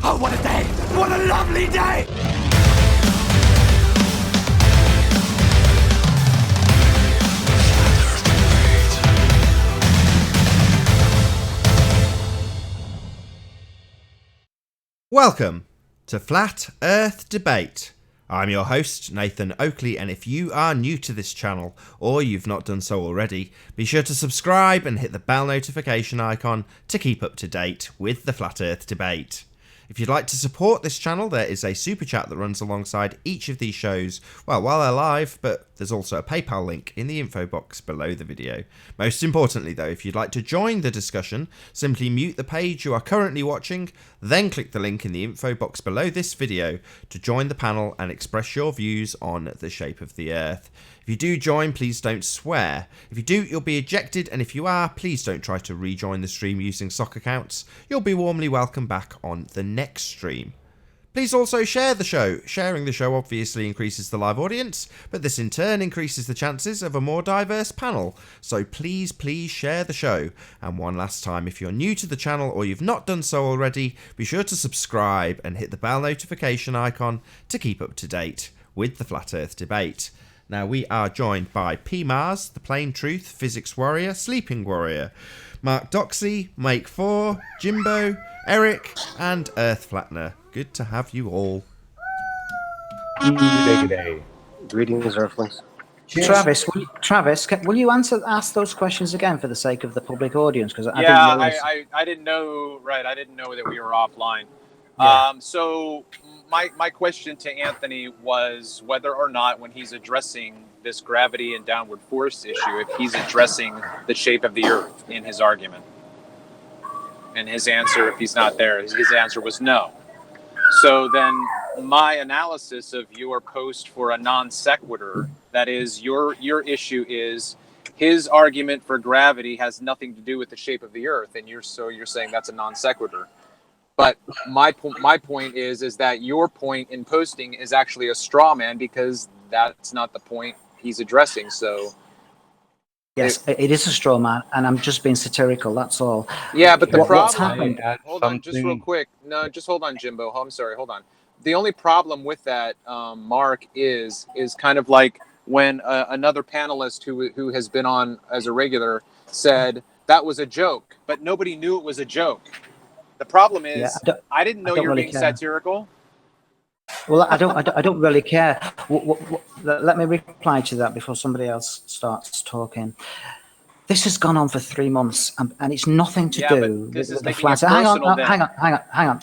Oh, what a day! What a lovely day! Welcome to Flat Earth Debate. I'm your host, Nathan Oakley, and if you are new to this channel, or you've not done so already, be sure to subscribe and hit the bell notification icon to keep up to date with the Flat Earth Debate. If you'd like to support this channel, there is a super chat that runs alongside each of these shows, well, while they're live, but there's also a PayPal link in the info box below the video. Most importantly though, if you'd like to join the discussion, simply mute the page you are currently watching, then click the link in the info box below this video to join the panel and express your views on the shape of the Earth. If you do join, please don't swear. If you do, you'll be ejected, and if you are, please don't try to rejoin the stream using sock accounts. You'll be warmly welcomed back on the next stream. Please also share the show. Sharing the show obviously increases the live audience, but this in turn increases the chances of a more diverse panel. So please share the show. And one last time, if you're new to the channel or you've not done so already, be sure to subscribe and hit the bell notification icon to keep up to date with the Flat Earth Debate. Now, we are joined by P. Mars, the Plain Truth, Physics Warrior, Sleeping Warrior, Mark Doxey, Make 4, Jimbo, Eric, and Earth Flattener. Good to have you all. Good day. Greetings, Earthlings. Travis, will you ask those questions again for the sake of the public audience? Because I didn't know. Right, I didn't know that we were offline. Yeah. So my question to Anthony was whether or not, when he's addressing this gravity and downward force issue, if he's addressing the shape of the Earth in his argument. And his answer, if he's not there, his answer was no. So then my analysis of your post for a non sequitur, that is, your issue is his argument for gravity has nothing to do with the shape of the Earth, and you're saying that's a non sequitur. But my point is that your point in posting is actually a straw man, because that's not the point he's addressing. So yes, it is a straw man, and I'm just being satirical. That's all. Yeah, but the what's problem. happened? Hold on, just real quick. No, just hold on, Jimbo. I'm sorry. Hold on. The only problem with that, Mark, is kind of like when another panelist who has been on as a regular said that was a joke, but nobody knew it was a joke. The problem is, I didn't know you were being satirical. Well, I don't really care. Let me reply to that before somebody else starts talking. This has gone on for 3 months, and it's nothing to do with the flat. Hang on.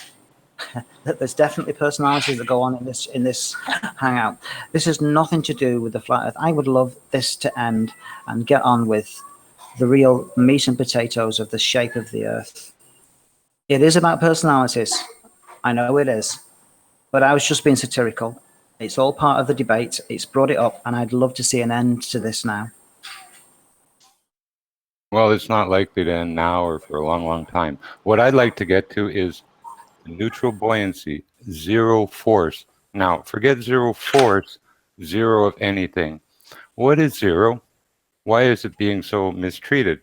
There's definitely personalities that go on in this hangout. This has nothing to do with the flat Earth. I would love this to end and get on with the real meat and potatoes of the shape of the Earth. It is about personalities. I know it is. But I was just being satirical. It's all part of the debate. It's brought it up, and I'd love to see an end to this now. Well, it's not likely to end now or for a long, long time. What I'd like to get to is neutral buoyancy, zero force. Now, forget zero force, zero of anything. What is zero? Why is it being so mistreated?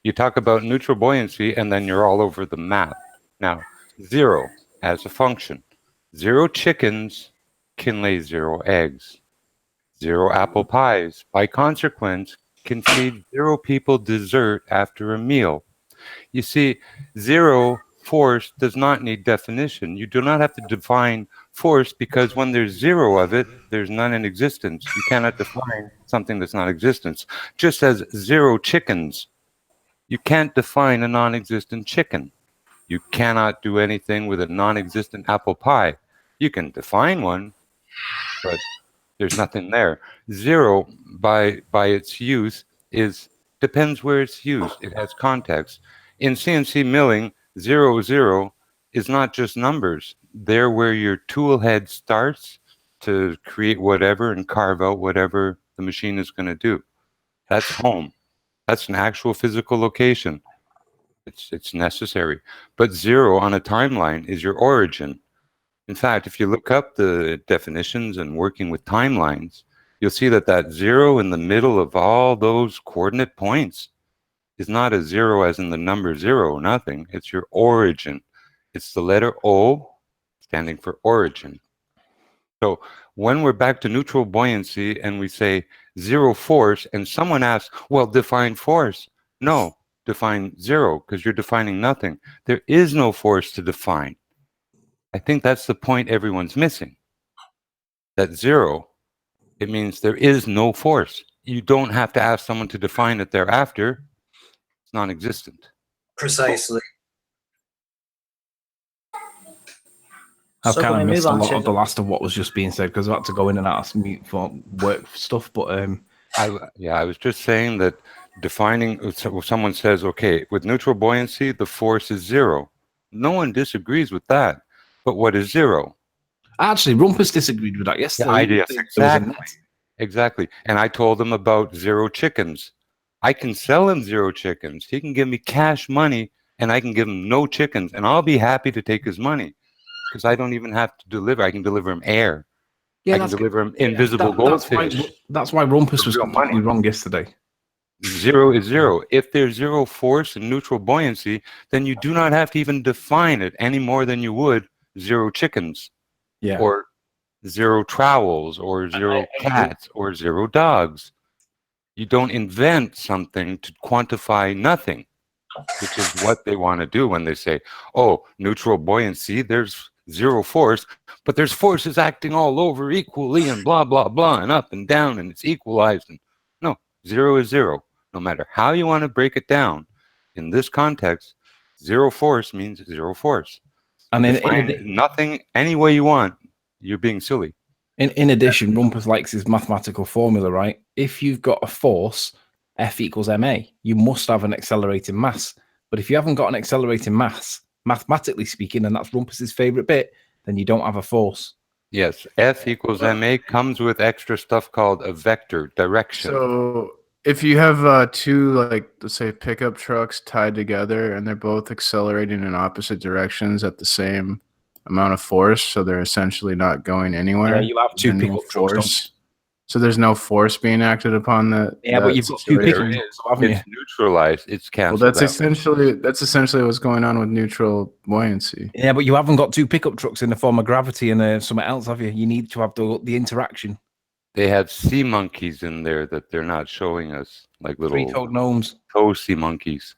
You talk about neutral buoyancy, and then you're all over the map. Now, zero as a function. 0 chickens can lay 0 eggs. 0 apple pies, by consequence, can feed 0 people dessert after a meal. You see, 0 force does not need definition. You do not have to define force, because when there's 0 of it, there's none in existence. You cannot define something that's not existence. Just as 0 chickens, you can't define a non-existent chicken. You cannot do anything with a non-existent apple pie. You can define one, but there's nothing there. 0, by its use, depends where it's used. It has context. In CNC milling, 0, 0 is not just numbers. They're where your tool head starts to create whatever and carve out whatever the machine is going to do. That's home. That's an actual physical location. It's necessary. But 0 on a timeline is your origin. In fact, if you look up the definitions and working with timelines, you'll see that 0 in the middle of all those coordinate points is not a 0 as in the number 0, nothing. It's your origin. It's the letter O standing for origin. So when we're back to neutral buoyancy and we say zero force, and someone asks, well, define force. No, define zero, because you're defining nothing. There is no force to define. I think that's the point everyone's missing. That zero, it means there is no force. You don't have to ask someone to define it thereafter. It's non-existent. Precisely. I've So kind can of we missed move a on lot to- of the last of what was just being said because I had to go in and out of mute for work stuff. But I was just saying that defining, someone says, okay, with neutral buoyancy, the force is zero. No one disagrees with that. But what is zero? actually, Rumpus disagreed with that yesterday. The idea, There was a exactly. Exactly. And I told him about zero chickens. I can sell him zero chickens. He can give me cash money and I can give him no chickens. And I'll be happy to take his money because I don't even have to deliver. I can deliver him air. I can deliver him invisible goldfish. That's why Rumpus was real completely money. wrong yesterday. Zero is zero. If there's zero force and neutral buoyancy, then you do not have to even define it any more than you would zero chickens. Yeah. Or zero trowels, or zero cats, or zero dogs. You don't invent something to quantify nothing, which is what they want to do when they say, oh, neutral buoyancy, there's zero force, but there's forces acting all over equally and blah, blah, blah, and up and down, and it's equalized. And no, zero is zero. No matter how you want to break it down, in this context, zero force means zero force. And Define nothing any way you want, you're being silly. In addition, Rumpus likes his mathematical formula, right? If you've got a force, F equals ma, you must have an accelerating mass. But if you haven't got an accelerating mass, mathematically speaking, and that's Rumpus's favorite bit, then you don't have a force. Yes, F equals ma comes with extra stuff called a vector direction. So if you have two, like, let's say pickup trucks tied together and they're both accelerating in opposite directions at the same amount of force, so they're essentially not going anywhere. Yeah, you have two then pickup trucks, don't force. So there's no force being acted upon the. Yeah, but you've got two situation. pickup trucks, haven't you? It's neutralized. It's Well, canceled. that's essentially what's going on with neutral buoyancy. Yeah, but you haven't got two pickup trucks in the form of gravity and something else, have you? You need to have the interaction. They have sea monkeys in there that they're not showing us, like little Three-toed gnomes. toe sea monkeys.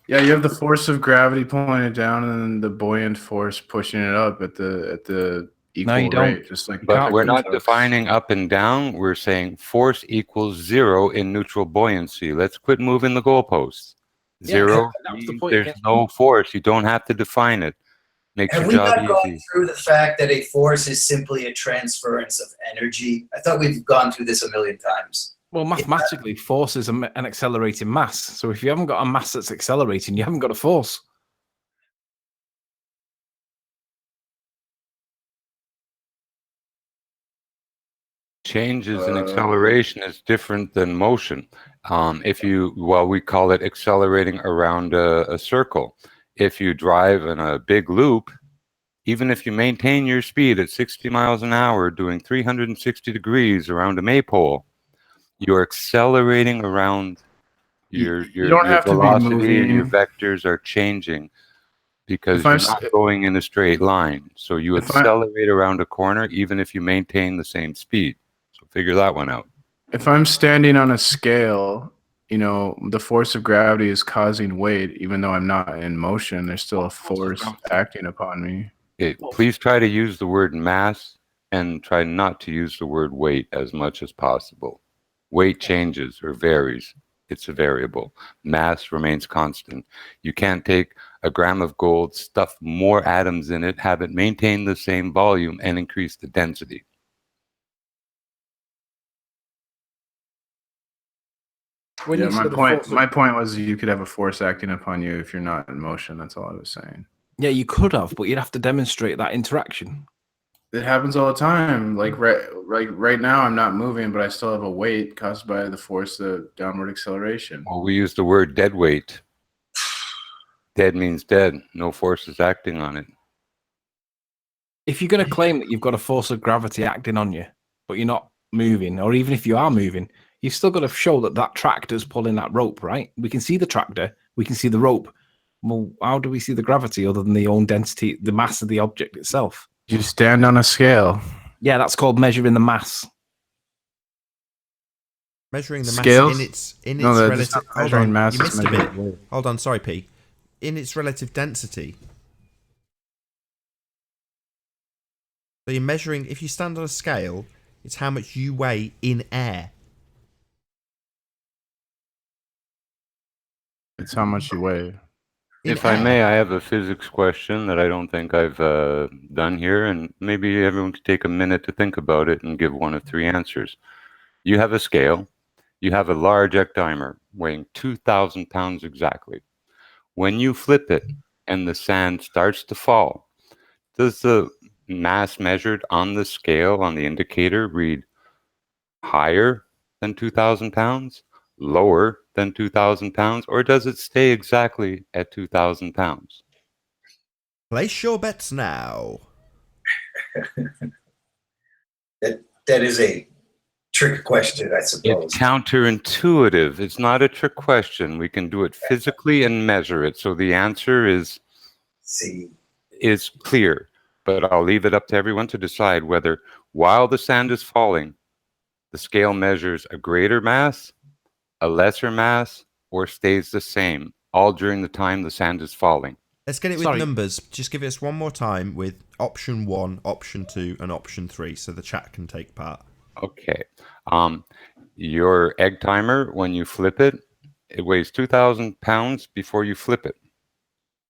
Yeah, you have the force of gravity pulling it down, and then the buoyant force pushing it up at the equal you don't. rate. Just like But we're not trucks. defining up and down. We're saying force equals zero in neutral buoyancy. Let's quit moving the goalposts. Zero that was the means point, there's yeah. no force. You don't have to define it. Makes Have your we job not gone easy. through the fact that a force is simply a transference of energy? I thought we've gone through this a million times. Well, mathematically, force is an accelerating mass. So if you haven't got a mass that's accelerating, you haven't got a force. Changes in acceleration is different than motion. We call it accelerating around a circle. If you drive in a big loop, even if you maintain your speed at 60 miles an hour doing 360 degrees around a maypole, you're accelerating around your don't have to be velocity and your moving. vectors are changing because If you're I'm s- not going in a straight line. So you If I- accelerate around a corner even if you maintain the same speed. So figure that one out. If I'm standing on a scale, the force of gravity is causing weight, even though I'm not in motion. There's still a force acting upon me. Okay, please try to use the word mass and try not to use the word weight as much as possible. Weight changes or varies. It's a variable. Mass remains constant. You can't take a gram of gold, stuff more atoms in it, have it maintain the same volume, and increase the density. Yeah, my point was you could have a force acting upon you if you're not in motion. That's all I was saying. Yeah, you could have, but you'd have to demonstrate that interaction. It happens all the time. Like right now, I'm not moving, but I still have a weight caused by the force of downward acceleration. Well, we use the word dead weight. Dead means dead. No force is acting on it. If you're going to claim that you've got a force of gravity acting on you, but you're not moving, or even if you are moving, you've still got to show that that tractor's pulling that rope, right? We can see the tractor, we can see the rope. Well, how do we see the gravity other than the own density, the mass of the object itself? You stand on a scale. Yeah, that's called measuring the mass. Measuring the Scales? mass in its No, that's relative. not Hold measuring on, mass, you it's missed a bit. measuring weight. Hold on, sorry, P. In its relative density. So you're measuring. If you stand on a scale, it's how much you weigh in air. It's how much you weigh. If I may, I have a physics question that I don't think I've done here, and maybe everyone could take a minute to think about it and give one of three answers. You have a scale. You have a large ectimer weighing 2,000 pounds exactly. When you flip it and the sand starts to fall, does the mass measured on the scale on the indicator read higher than 2,000 pounds, lower than 2,000 pounds, or does it stay exactly at 2,000 pounds? Place your bets now. That is a trick question, I suppose. It's counterintuitive. It's not a trick question. We can do it physically and measure it. So the answer is clear. But I'll leave it up to everyone to decide whether, while the sand is falling, the scale measures a greater mass, a lesser mass, or stays the same, all during the time the sand is falling. Let's get it with numbers. Just give us one more time with option 1, option 2, and option 3, so the chat can take part. Okay. Your egg timer, when you flip it, it weighs 2,000 pounds before you flip it.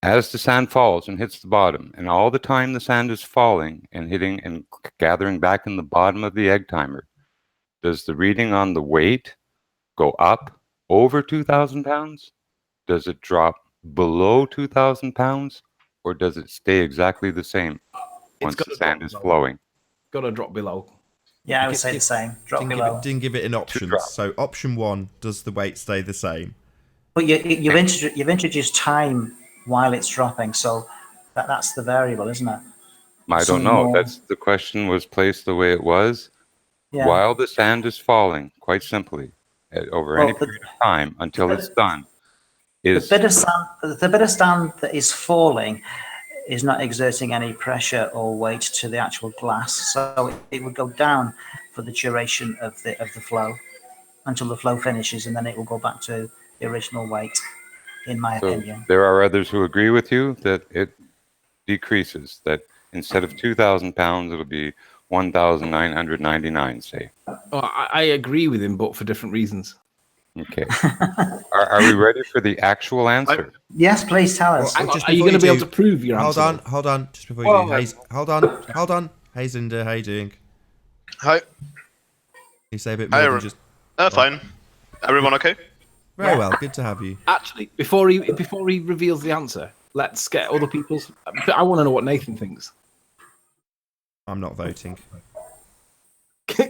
As the sand falls and hits the bottom, and all the time the sand is falling and hitting and gathering back in the bottom of the egg timer, does the reading on the weight go up over 2,000 pounds? Does it drop below 2,000 pounds? Or does it stay exactly the same once the sand is flowing? Got to drop below. Yeah, I would say the same. Drop below. Didn't give it an option. So option 1, does the weight stay the same? But you've introduced time while it's dropping, so that's the variable, isn't it? I don't know. That's the question was placed the way it was. Yeah. While the sand is falling, quite simply, over any period of time until it's done, the bit of sand that is falling is not exerting any pressure or weight to the actual glass, so it would go down for the duration of the flow until the flow finishes, and then it will go back to the original weight, in my opinion. There are others who agree with you that it decreases, that instead of 2,000 pounds, it'll be 1,999, say. Oh, I agree with him, but for different reasons. Okay. Are we ready for the actual answer? Yes, please tell us. Are you going to be able to prove your answer? Hold on. Just before you do. Hold on. Hey, Zinder, how you doing? Hi. Can you say a bit more than just... Fine. Everyone okay? Very well. Good to have you. Actually, before he reveals the answer, let's get other people's... I want to know what Nathan thinks. I'm not voting.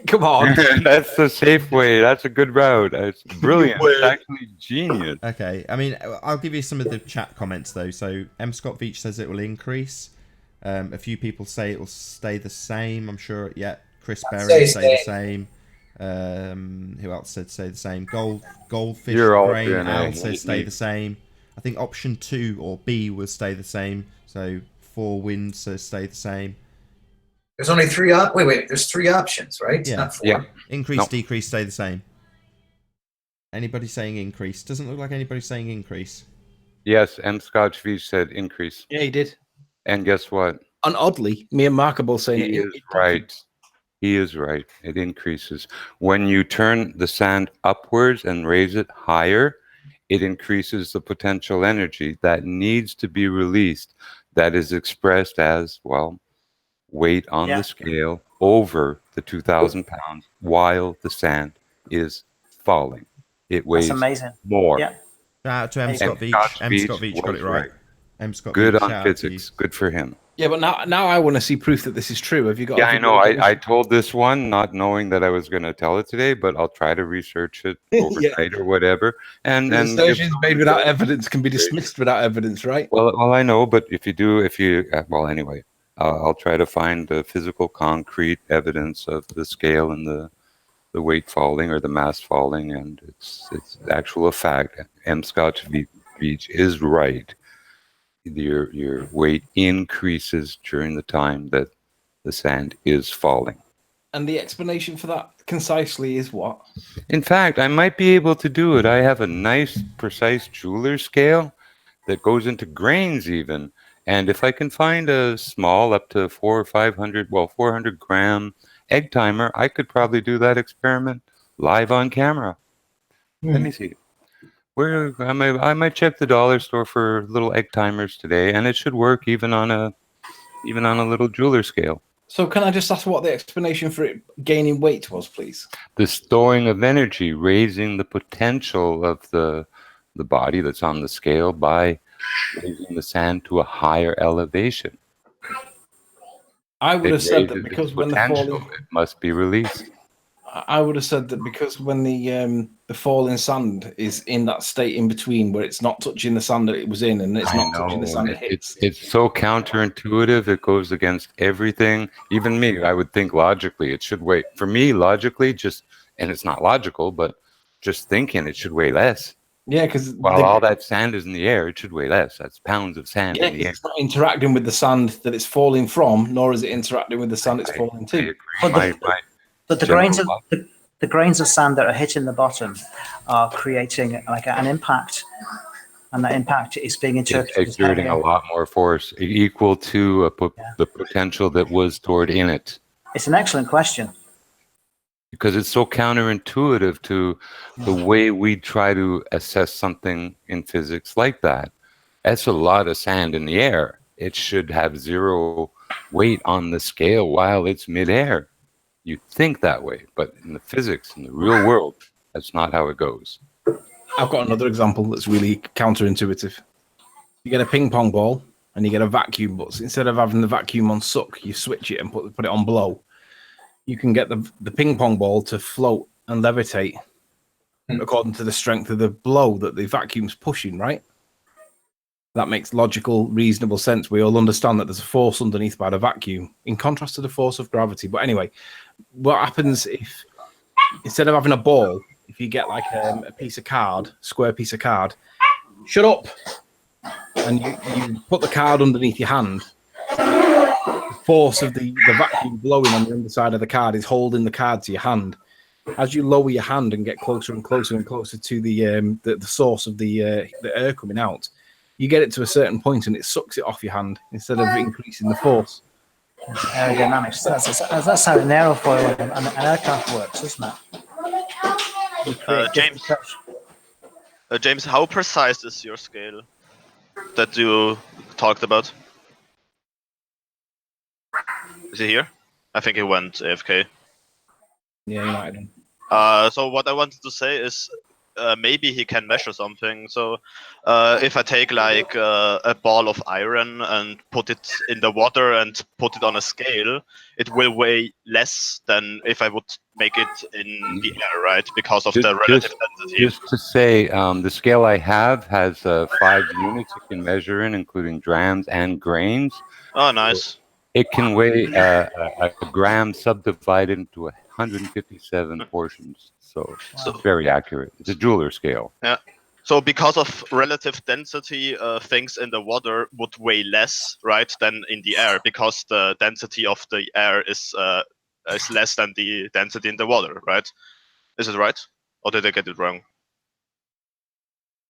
Come on. That's the safe way. That's a good route. It's brilliant. It's actually genius. Okay. I mean, I'll give you some of the chat comments, though. So, M. Scott Veach says it will increase. A few people say it will stay the same. I'm sure. Yeah. Chris Berry say the same. Who else said stay the same? Goldfish Brain Al says stay the same. I think option 2 or B will stay the same. So 4 Wind says stay the same. There's only 3 wait, there's 3 options, right? Yeah. Not 4. Yeah. Increase, decrease, stay the same. Anybody saying increase? Doesn't look like anybody's saying increase. Yes, M. Scott Veach said increase. Yeah, he did. And guess what? And oddly, me and Mark are both saying He is right. He is right. It increases. When you turn the sand upwards and raise it higher, it increases the potential energy that needs to be released. That is expressed as, well, weight on the scale over the 2,000 pounds while the sand is falling. It weighs more. Yeah. Shout out to M. Scott Veach. M. Scott Veach got it right. M. Scott Good Veach, on physics. Good for him. Yeah, but now I want to see proof that this is true. Have you got? Yeah, I know. I told this one not knowing that I was going to tell it today, but I'll try to research it overnight or whatever. And assertions made without evidence can be dismissed without evidence, right? Well, I know, but anyway, I'll try to find the physical, concrete evidence of the scale and the weight falling or the mass falling, and it's actual fact. M. Scott Veach is right. your weight increases during the time that the sand is falling. And the explanation for that concisely is what? In fact, I might be able to do it. I have a nice, precise jeweler scale that goes into grains even. And if I can find a small up to 400 gram egg timer, I could probably do that experiment live on camera. Let me see. I might check the dollar store for little egg timers today, and it should work even on a little jeweler scale. So can I just ask what the explanation for it gaining weight was, please? The storing of energy, raising the potential of the body that's on the scale by raising the sand to a higher elevation. I would have said that because when the potential, falling, it must be released. I would have said that because when the falling sand is in that state in between where it's not touching the sand that it was in, and it's not touching the sand it hits. It's so counterintuitive. It goes against everything. Even me, I would think logically it should weigh. For me, logically, and it's not logical, but just thinking it should weigh less. Yeah, because while all that sand is in the air, it should weigh less. That's pounds of sand in the air. It's not interacting with the sand that it's falling from, nor is it interacting with the sand it's falling to. But the grains of sand that are hitting the bottom are creating like an impact, and that impact is being interpreted as exerting a lot more force, equal to the potential that was stored in it. It's an excellent question. Because it's so counterintuitive to the way we try to assess something in physics like that. That's a lot of sand in the air. It should have zero weight on the scale while it's midair. You think that way, but in the physics, in the real world, that's not how it goes. I've got another example that's really counterintuitive. You get a ping pong ball and you get a vacuum, but instead of having the vacuum on suck, you switch it and put it on blow. You can get the ping pong ball to float and levitate according to the strength of the blow that the vacuum's pushing, right? That makes logical, reasonable sense. We all understand that there's a force underneath by the vacuum, in contrast to the force of gravity. But anyway, what happens if, instead of having a ball, if you get like a piece of card, square piece of card, shut up, and you put the card underneath your hand, the force of the vacuum blowing on the underside of the card is holding the card to your hand. As you lower your hand and get closer and closer and closer to the source of the air coming out, you get it to a certain point and it sucks it off your hand instead of increasing the force. Aerodynamics. That's how an aerofoil and an aircraft works, isn't it? James, how precise is your scale that you talked about? Is he here? I think he went AFK. Yeah, he might have. So what I wanted to say is maybe he can measure something. So if I take like a ball of iron and put it in the water and put it on a scale, it will weigh less than if I would make it in the air, right? Because of the relative density. Just to say, the scale I have has 5 units it can measure in, including grams and grains. Oh, nice. So it can weigh a gram subdivided into 157 portions. So it's very accurate. It's a jeweler scale. Yeah. So because of relative density, things in the water would weigh less, right, than in the air, because the density of the air is less than the density in the water, right? Is it right? Or did I get it wrong?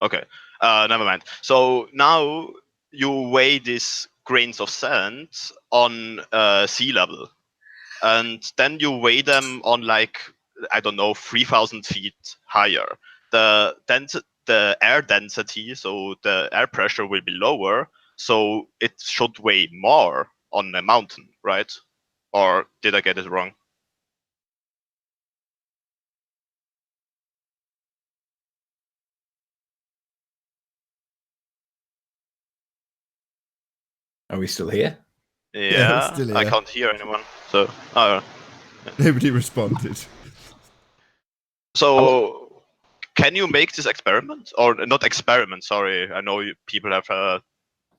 Okay. Never mind. So now you weigh these grains of sand on sea level, and then you weigh them on like, I don't know, 3,000 feet higher. The air density, so the air pressure will be lower, so it should weigh more on a mountain, right? Or did I get it wrong? Are we still here? Yeah, still here. I can't hear anyone. So Nobody responded. So can you make this experiment, or not experiment? Sorry, I know people have a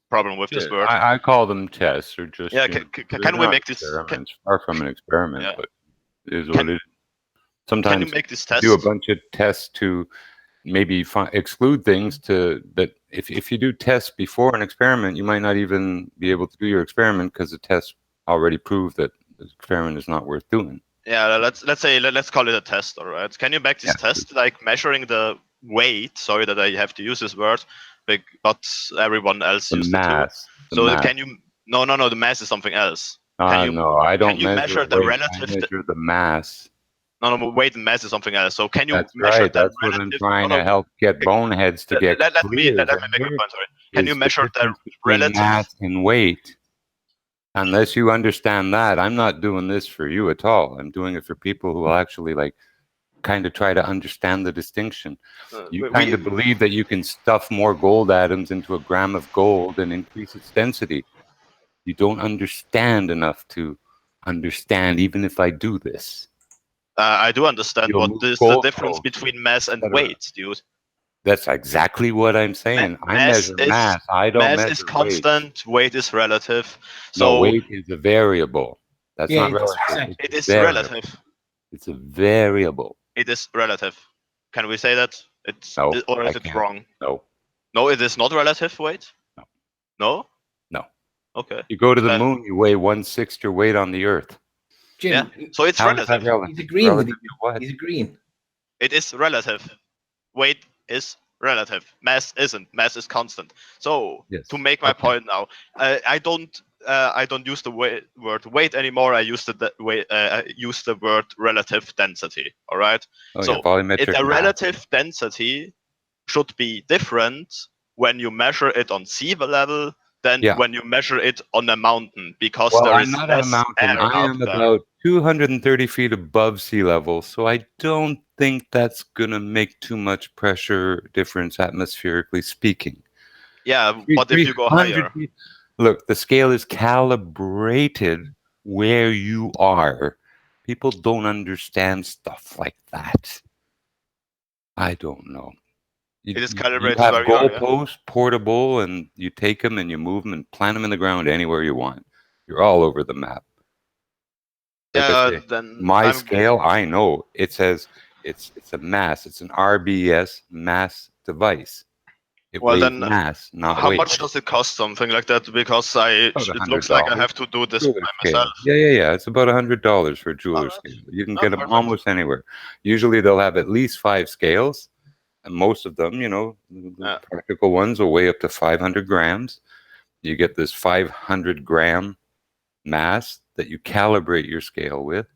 problem with this word. I call them tests, or just can we make this? Far from an experiment, but it is what it is. Sometimes can you make this test? Do a bunch of tests to maybe exclude things that if you do tests before an experiment, you might not even be able to do your experiment because the test already proved that the experiment is not worth doing. Yeah, let's call it a test, all right? Can you make this test like measuring the weight? Sorry that I have to use this word, but everyone else used it too. So can you? No. The mass is something else. No, I don't can you measure the weight. relative? I measure the mass. No, weight and mass is something else. So can you That's measure right. the That's what I'm relative? trying to help get boneheads to get Let me clear. make a point. Sorry. Can you Is measure the difference between relative? mass and weight? Unless you understand that, I'm not doing this for you at all. I'm doing it for people who will actually like kind of try to understand the distinction. You kind of believe that you can stuff more gold atoms into a gram of gold and increase its density. You don't understand enough to understand, even if I do this. I do understand what is the difference between mass and weight, dude. That's exactly what I'm saying. I measure mass. I don't measure weight. Mass is constant. Weight is relative. So no, weight is a variable. That's not relative. It is relative. It's a variable. It is relative. Can we say that? Or is it wrong? No. No, it is not relative weight? No. No? No. Okay. You go to the moon, you weigh 1/6 your weight on the Earth. Jim, so it's relative. He's agreeing with you. He's agreeing. It is relative. Weight is relative. Mass isn't. Mass is constant. So to make my point now, I don't use the word weight anymore. I use the word relative density. All right. So the relative density should be different when you measure it on sea level than when you measure it on a mountain, because there is not less on a mountain. air I am about 230 feet above sea level, so I don't think that's gonna make too much pressure difference atmospherically speaking. Yeah, but if you go higher, look, the scale is calibrated where you are. People don't understand stuff like that. I don't know. It is calibrated you have where you are, goalposts, portable, and you take them and you move them and plant them in the ground anywhere you want. You're all over the map. Like then my scale, I know it says it's a mass. It's an RBS mass device. It weighs mass, not weight. How much does it cost, something like that? Because it looks like I have to do this by myself. Yeah. It's about $100 for a jeweler's scale. You can get them almost anywhere. Usually they'll have at least 5 scales. And most of them, the practical ones will weigh up to 500 grams. You get this 500 gram mass that you calibrate your scale with.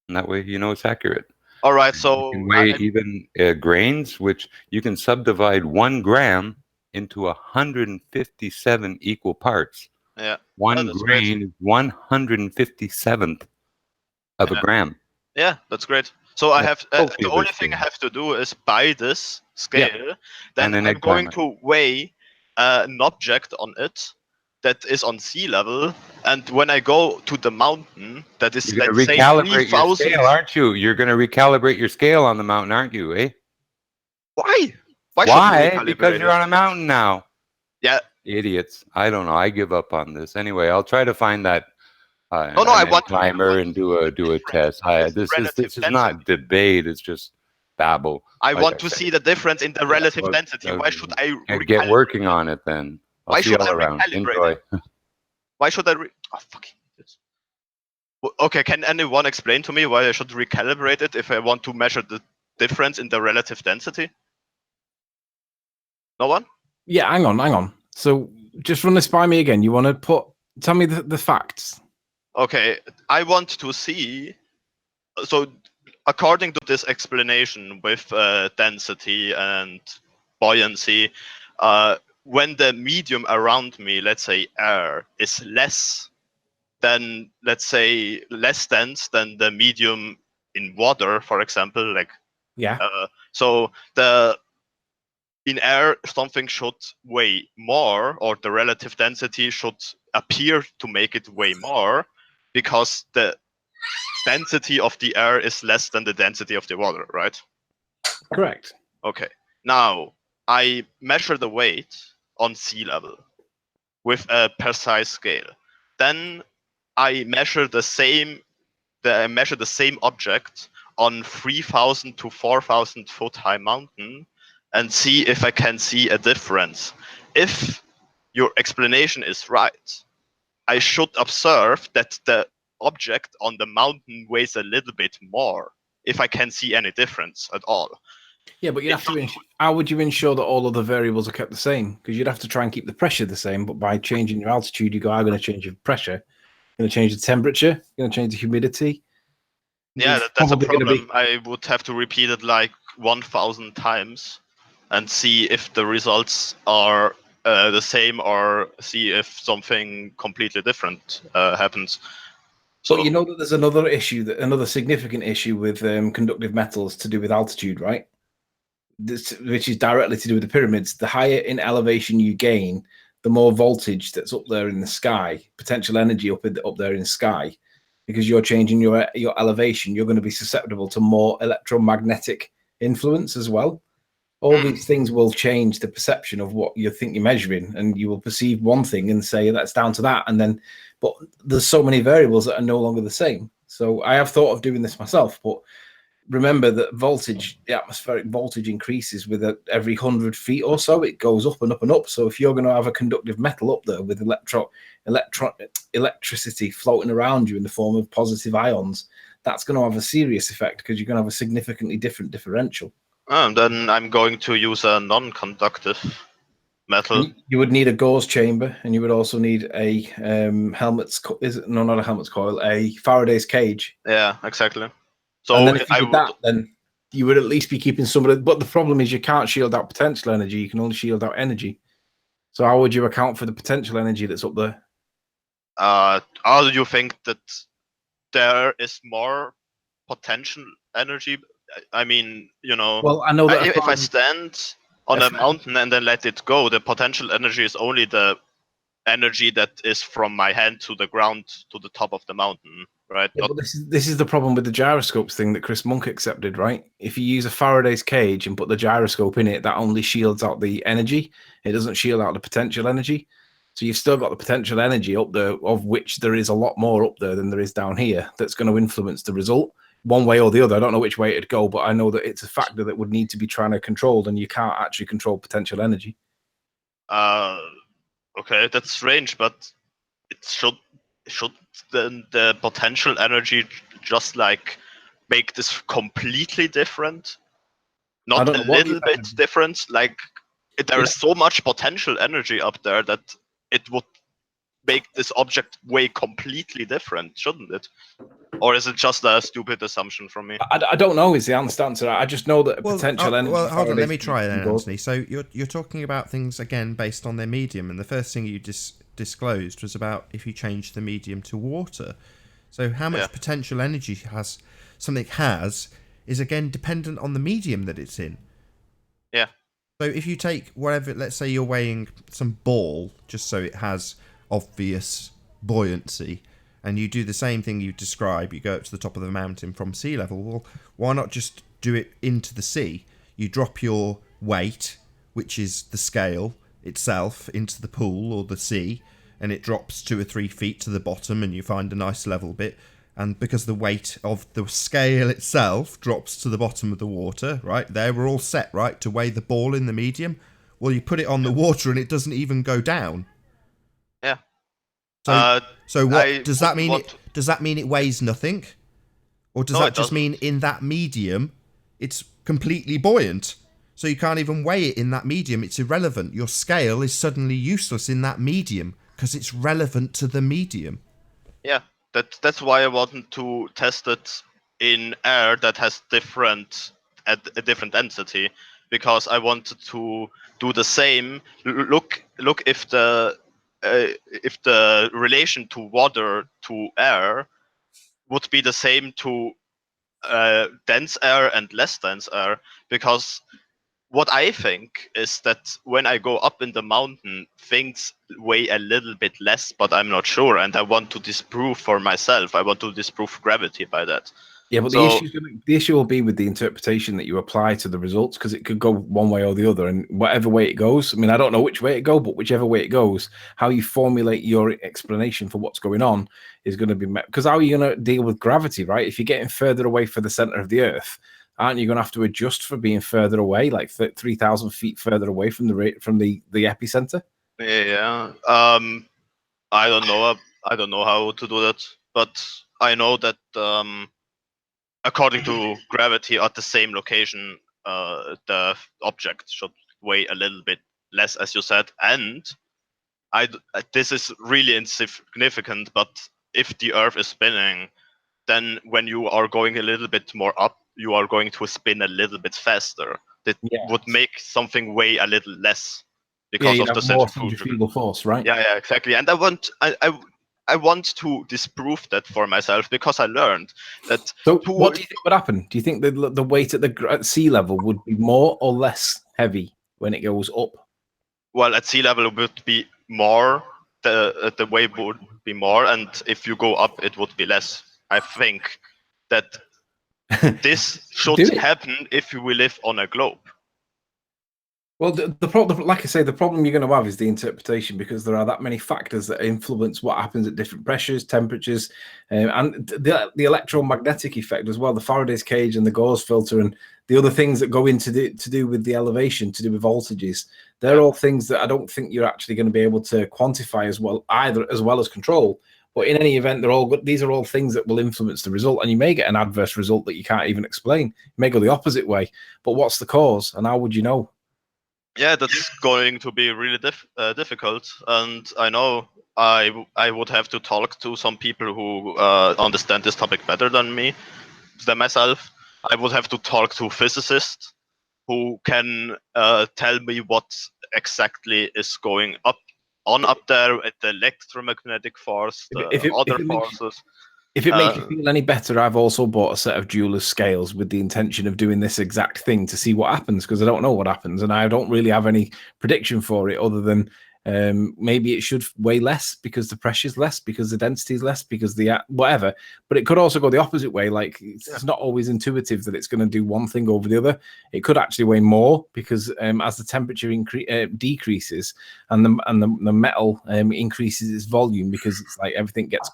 And that way, it's accurate. All right. So you can weigh even grains, which you can subdivide 1 gram into 157 equal parts. Yeah. 1 grain is 157th of a gram. Yeah, that's great. So I have the only thing I have to do is buy this scale. Then I'm going to weigh an object on it that is on sea level, and when I go to the mountain, that is let's say 3,000. Aren't you? You're going to recalibrate your scale on the mountain, aren't you? Eh? Why? Why? Because you're on a mountain now. Yeah. Idiots. I don't know. I give up on this. Anyway, I'll try to find that. I want climber and do a test. This is not debate. It's just babble. I want to see the difference in the relative density. Why should I get working on it then? Why should I recalibrate it? Why should I? Okay, can anyone explain to me why I should recalibrate it if I want to measure the difference in the relative density? No one? Yeah, hang on. So just run this by me again. You want to tell me the facts. Okay, I want to see. So, according to this explanation with density and buoyancy, when the medium around me, let's say air, is less than, let's say, less dense than the medium in water, for example, so in air, something should weigh more, or the relative density should appear to make it weigh more, because the density of the air is less than the density of the water, right? Correct. Okay. Now, I measure the weight on sea level with a precise scale. Then I measure the same object on 3,000 to 4,000 foot high mountain and see if I can see a difference. If your explanation is right, I should observe that the object on the mountain weighs a little bit more, if I can see any difference at all. Yeah, but you have to. How would you ensure that all of the variables are kept the same? Because you'd have to try and keep the pressure the same, but by changing your altitude, you go, I'm going to change your pressure, you're going to change the temperature, you're going to change the humidity. Yeah, that's a problem. I would have to repeat it like 1,000 times and see if the results are the same, or see if something completely different happens. So, but you know that there's another issue, another significant issue with conductive metals to do with altitude, right? Which is directly to do with the pyramids. The higher in elevation you gain, the more voltage that's up there in the sky, potential energy up there in the sky, because you're changing your elevation. You're going to be susceptible to more electromagnetic influence as well. All these things will change the perception of what you think you're measuring, and you will perceive one thing and say that's down to that, and then, but there's so many variables that are no longer the same. So I have thought of doing this myself, but remember that voltage, the atmospheric voltage increases with every 100 feet or so. It goes up and up and up. So if you're going to have a conductive metal up there with electricity floating around you in the form of positive ions, that's going to have a serious effect, because you're going to have a significantly different differential. Then I'm going to use a non-conductive metal. You would need a gauze chamber, and you would also need a not a helmet's coil, a Faraday's cage. Yeah, exactly. So and then if you did that, then you would at least be keeping some of it. But the problem is you can't shield out potential energy. You can only shield out energy. So how would you account for the potential energy that's up there? How do you think that there is more potential energy? I mean, Well, I know that if I stand on a mountain and then let it go, the potential energy is only the energy that is from my hand to the ground to the top of the mountain, right? Yeah, but this is the problem with the gyroscopes thing that Chris Monk accepted, right? If you use a Faraday's cage and put the gyroscope in it, that only shields out the energy. It doesn't shield out the potential energy. So you've still got the potential energy up there, of which there is a lot more up there than there is down here, that's going to influence the result one way or the other. I don't know which way it'd go, but I know that it's a factor that would need to be trying to control, and you can't actually control potential energy. Okay, that's strange, but it should the potential energy just like make this completely different? Not a little bit different? Like, there is so much potential energy up there that it would make this object weigh completely different, shouldn't it? Or is it just a stupid assumption from me? I don't know is the honest answer. I just know that potential energy... Well, hold on, let me try then, Anthony. So you're talking about things, again, based on their medium, and the first thing you disclosed was about if you change the medium to water. So how much potential energy something has is, again, dependent on the medium that it's in. Yeah. So if you take whatever, let's say you're weighing some ball, just so it has obvious buoyancy, and you do the same thing you describe, you go up to the top of the mountain from sea level, well, why not just do it into the sea? You drop your weight, which is the scale itself, into the pool or the sea, and it drops 2 or 3 feet to the bottom, and you find a nice level bit. And because the weight of the scale itself drops to the bottom of the water, right, there we're all set, right, to weigh the ball in the medium. Well, you put it on the water and it doesn't even go down. Yeah. So what does that mean? Does that mean it weighs nothing, or does that just mean in that medium it's completely buoyant? So you can't even weigh it in that medium. It's irrelevant. Your scale is suddenly useless in that medium because it's relevant to the medium. Yeah, that's why I wanted to test it in air that has a different density, because I wanted to do the same. Look if the relation to water to air would be the same to dense air and less dense air, because what I think is that when I go up in the mountain, things weigh a little bit less, but I'm not sure, and I want to disprove for myself. I want to disprove gravity by that. Yeah, but So the issue will be with the interpretation that you apply to the results, because it could go one way or the other, and whatever way it goes. I mean, I don't know which way it goes, but whichever way it goes, how you formulate your explanation for what's going on is going to be because how are you going to deal with gravity, right? If you're getting further away from the center of the Earth, aren't you going to have to adjust for being further away, like 3,000 feet further away from the epicenter? yeah, I don't know. I don't know how to do that, but I know that according to gravity at the same location, the object should weigh a little bit less, as you said. And this is really insignificant, but if the Earth is spinning, then when you are going a little bit more up, you are going to spin a little bit faster. That would make something weigh a little less Yeah, because you'd of the have more centrifugal. centrifugal force, right? Yeah, exactly. And I want to disprove that for myself, because I learned that. So, what do you think would happen? Do you think the weight at sea level would be more or less heavy when it goes up? Well, at sea level it would be more. The weight would be more, and if you go up, it would be less. I think that this should happen if we live on a globe. Well, the problem, like I say, the problem you're going to have is the interpretation, because there are that many factors that influence what happens at different pressures, temperatures, and the electromagnetic effect as well. The Faraday's cage and the gauze filter and the other things that go into to do with the elevation, to do with voltages. They're all things that I don't think you're actually going to be able to quantify as well, as well as control. But in any event, these are all things that will influence the result, and you may get an adverse result that you can't even explain. You may go the opposite way, but what's the cause, and how would you know? Yeah, that's going to be really difficult, and I know I would have to talk to some people who understand this topic better than myself. I would have to talk to physicists who can tell me what exactly is going up there at the electromagnetic force, the other forces. If it makes you feel any better, I've also bought a set of jeweler's scales with the intention of doing this exact thing to see what happens, because I don't know what happens, and I don't really have any prediction for it other than maybe it should weigh less because the pressure's less, because the density is less, because the whatever. But it could also go the opposite way. Like it's not always intuitive that it's going to do one thing over the other. It could actually weigh more because as the temperature decreases and the metal increases its volume, because it's like everything gets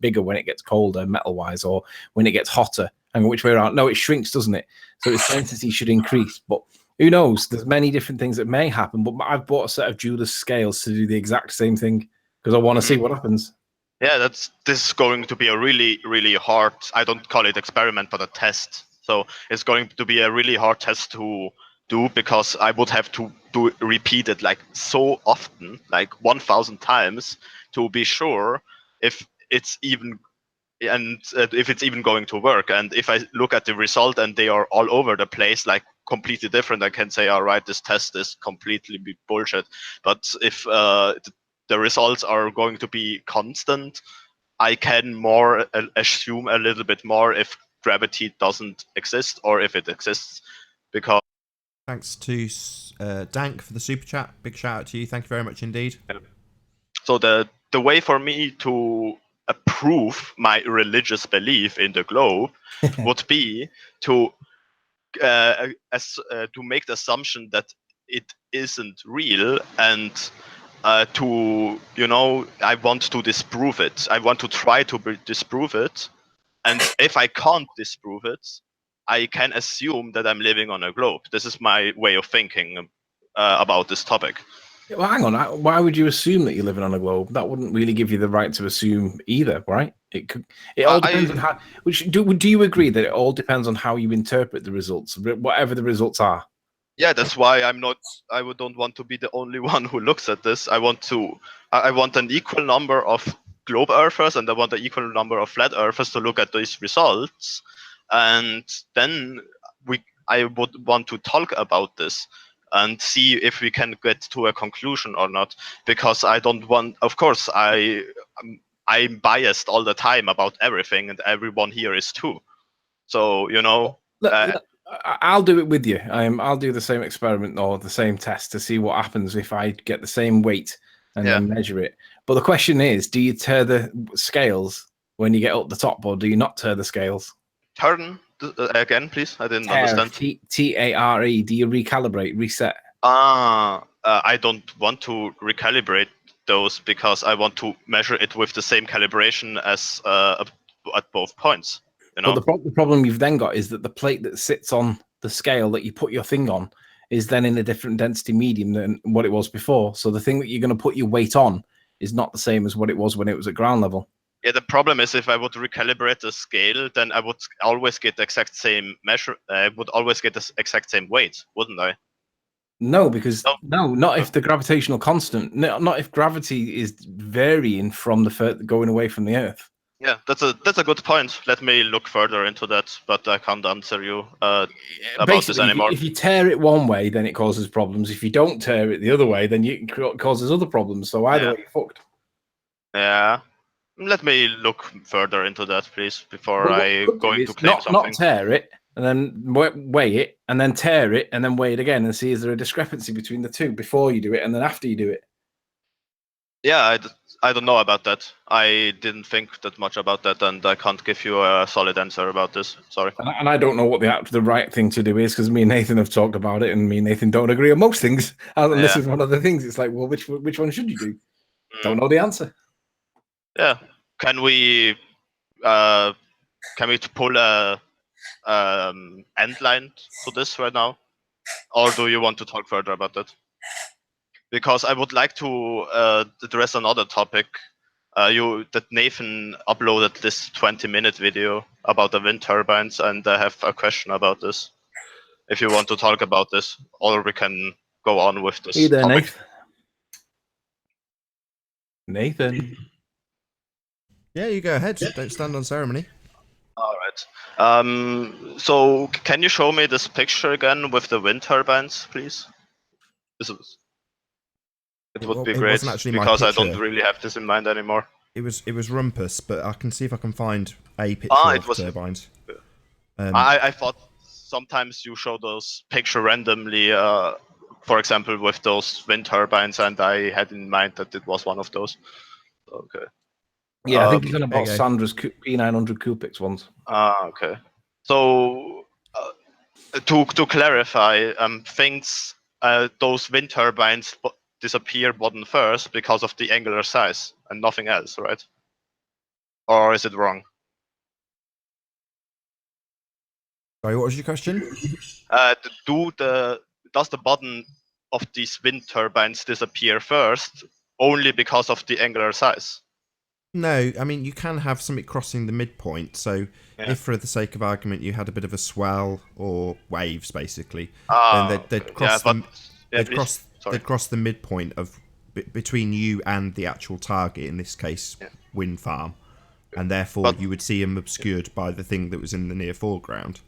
bigger when it gets colder metal wise, or when it gets hotter. I mean, which way around? No, it shrinks, doesn't it? So its density should increase, but who knows? There's many different things that may happen, but I've bought a set of jeweler's scales to do the exact same thing because I want to see what happens. Yeah, this is going to be a really, really hard, I don't call it experiment, but a test. So it's going to be a really hard test to do, because I would have to repeat it like so often, like 1,000 times, to be sure if it's even going to work. And if I look at the result and they are all over the place, like completely different, I can say, all right, this test is completely bullshit. But if the results are going to be constant, I can more assume a little bit more if gravity doesn't exist or if it exists. Because thanks to Dank for the super chat. Big shout out to you. Thank you very much indeed. So the way for me to approve my religious belief in the globe would be to make the assumption that it isn't real, and I want to disprove it. I want to try to disprove it, and if I can't disprove it, I can assume that I'm living on a globe. This is my way of thinking about this topic. Well, hang on. Why would you assume that you're living on a globe? That wouldn't really give you the right to assume either, right? It all depends on how. Do you agree that it all depends on how you interpret the results, whatever the results are? Yeah, that's why I don't want to be the only one who looks at this. I want an equal number of globe earthers, and I want an equal number of flat earthers to look at these results, and then I would want to talk about this and see if we can get to a conclusion or not. Because I don't want, of course, I'm biased all the time about everything, and everyone here is too. So I'll do it with you. I'll do the same experiment or the same test to see what happens if I get the same weight and then measure it. But the question is, do you tear the scales when you get up the top, or do you not tear the scales? turn again, please? I didn't understand. Tare. Do you recalibrate, reset? I don't want to recalibrate those because I want to measure it with the same calibration as at both points. You know? But the problem you've then got is that the plate that sits on the scale that you put your thing on is then in a different density medium than what it was before. So the thing that you're going to put your weight on is not the same as what it was when it was at ground level. Yeah, the problem is if I would recalibrate the scale, then I would always get the exact same measure. I would always get the exact same weight, wouldn't I? No, because not if the gravitational constant, not if gravity is varying from the going away from the Earth. Yeah, that's a good point. Let me look further into that, but I can't answer you about this anymore. If you tear it one way, then it causes problems. If you don't tear it the other way, then it causes other problems. So either way, you're fucked. Yeah. Let me look further into that, please, before I go into claim something. Not tear it, and then weigh it, and then tear it, and then weigh it again, and see is there a discrepancy between the two before you do it and then after you do it. Yeah, I don't know about that. I didn't think that much about that, and I can't give you a solid answer about this. Sorry. And I don't know what the right thing to do is, because me and Nathan have talked about it, and me and Nathan don't agree on most things. And this is one of the things. It's like, well, which one should you do? Don't know the answer. Yeah. Can we pull a end line to this right now, or do you want to talk further about that? Because I would like to address another topic. That Nathan uploaded this 20-minute video about the wind turbines, and I have a question about this. If you want to talk about this, or we can go on with this Hey there, topic. Nathan. Yeah, you go ahead. Don't stand on ceremony. All right. So can you show me this picture again with the wind turbines, please? It would be great, because I don't really have this in mind anymore. It was Rumpus, but I can see if I can find a picture of turbines. I thought sometimes you show those picture randomly, for example, with those wind turbines, and I had in mind that it was one of those. Okay. Yeah, I think he's on about Sandra's P900 Kupix ones. Okay. So to clarify, those wind turbines disappear bottom first because of the angular size and nothing else, right? Or is it wrong? Sorry, what was your question? Does the bottom of these wind turbines disappear first only because of the angular size? No, I mean, you can have something crossing the midpoint. So if, for the sake of argument, you had a bit of a swell or waves, basically, then they'd cross they'd cross the midpoint of between you and the actual target, in this case, wind farm, and therefore you would see them obscured by the thing that was in the near foreground.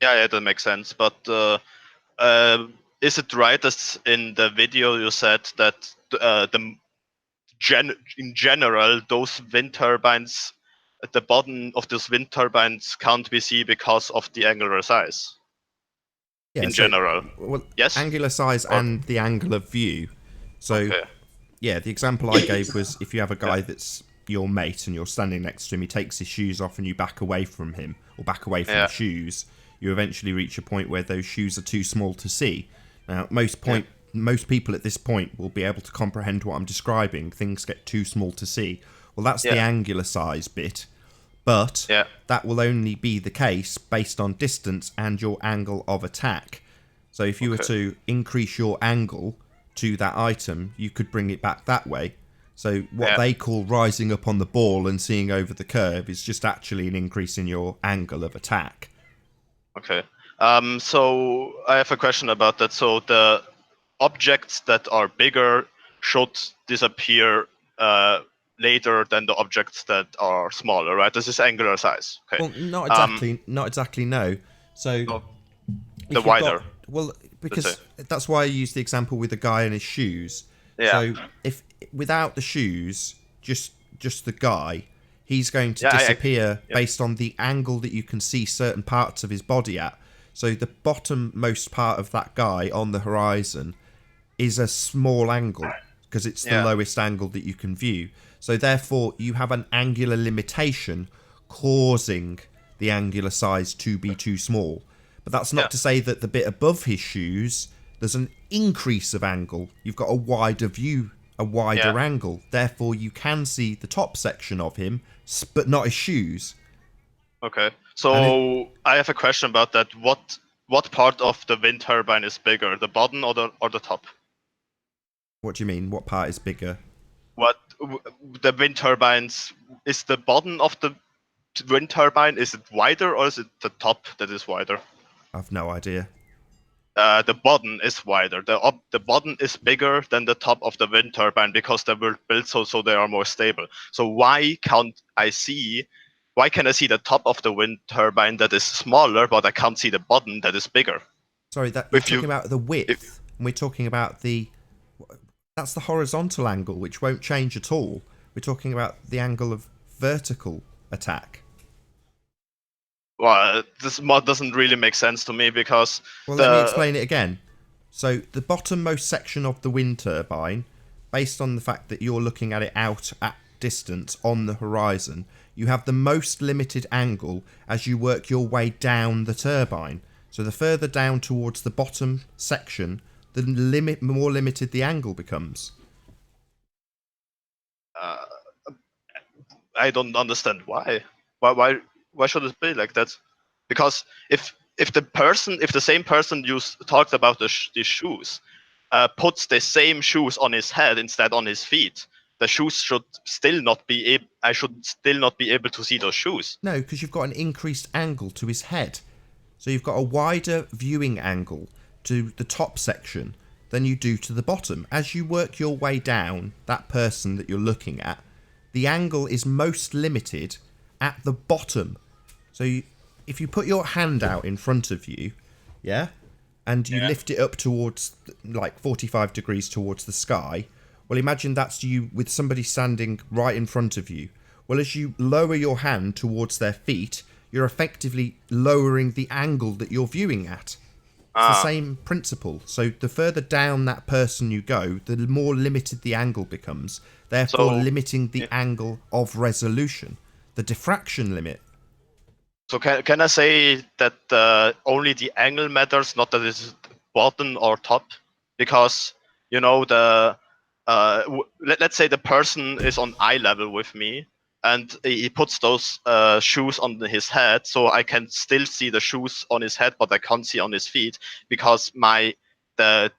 Yeah, that makes sense. But is it right that in the video you said that in general, those wind turbines, at the bottom of those wind turbines can't be seen because of the angular size? Yeah, in general. Well, yes? Angular size and the angle of view. So, yeah, the example I gave was if you have a guy that's your mate and you're standing next to him, he takes his shoes off and you back away from him, or back away from the shoes, you eventually reach a point where those shoes are too small to see. Now, most people at this point will be able to comprehend what I'm describing. Things get too small to see. Well, that's the angular size bit. But that will only be the case based on distance and your angle of attack. So if you were to increase your angle to that item, you could bring it back that way. So what they call rising up on the ball and seeing over the curve is just actually an increase in your angle of attack. Okay. So I have a question about that. So the objects that are bigger should disappear later than the objects that are smaller, right? This is angular size. Okay. Well, not exactly. Not exactly. No. So the wider. Because that's why I used the example with the guy in his shoes. Yeah. So if without the shoes, just the guy, he's going to disappear based on the angle that you can see certain parts of his body at. So the bottommost part of that guy on the horizon is a small angle because it's the lowest angle that you can view. So therefore, you have an angular limitation causing the angular size to be too small. But that's not to say that the bit above his shoes, there's an increase of angle. You've got a wider view, a wider angle. Therefore, you can see the top section of him, but not his shoes. Okay. So I have a question about that. What part of the wind turbine is bigger, the bottom or the top? What do you mean? What part is bigger? The wind turbines, is the bottom of the wind turbine, is it wider or is it the top that is wider? I've no idea. The bottom is wider. The bottom is bigger than the top of the wind turbine because they were built so they are more stable. So why can I see the top of the wind turbine that is smaller, but I can't see the bottom that is bigger? Sorry, that you're talking about the width, and we're talking about that's the horizontal angle, which won't change at all. We're talking about the angle of vertical attack. Well, this doesn't really make sense to me because... Well, let me explain it again. So the bottommost section of the wind turbine, based on the fact that you're looking at it out at distance on the horizon, you have the most limited angle as you work your way down the turbine. So the further down towards the bottom section, the more limited the angle becomes. I don't understand why. Why should it be like that? Because if the same person you talked about these shoes, puts the same shoes on his head instead on his feet, the shoes should still not be I should still not be able to see those shoes. No, because you've got an increased angle to his head. So you've got a wider viewing angle to the top section than you do to the bottom. As you work your way down, that person that you're looking at, the angle is most limited at the bottom. So if you put your hand out in front of you, and you lift it up towards like 45 degrees towards the sky, well, imagine that's you with somebody standing right in front of you. Well, as you lower your hand towards their feet, you're effectively lowering the angle that you're viewing at. It's the same principle. So the further down that person you go, the more limited the angle becomes, therefore limiting the angle of resolution, the diffraction limit. So can I say that only the angle matters, not that it's bottom or top? Because, let's say the person is on eye level with me, and he puts those shoes on his head, so I can still see the shoes on his head, but I can't see on his feet because the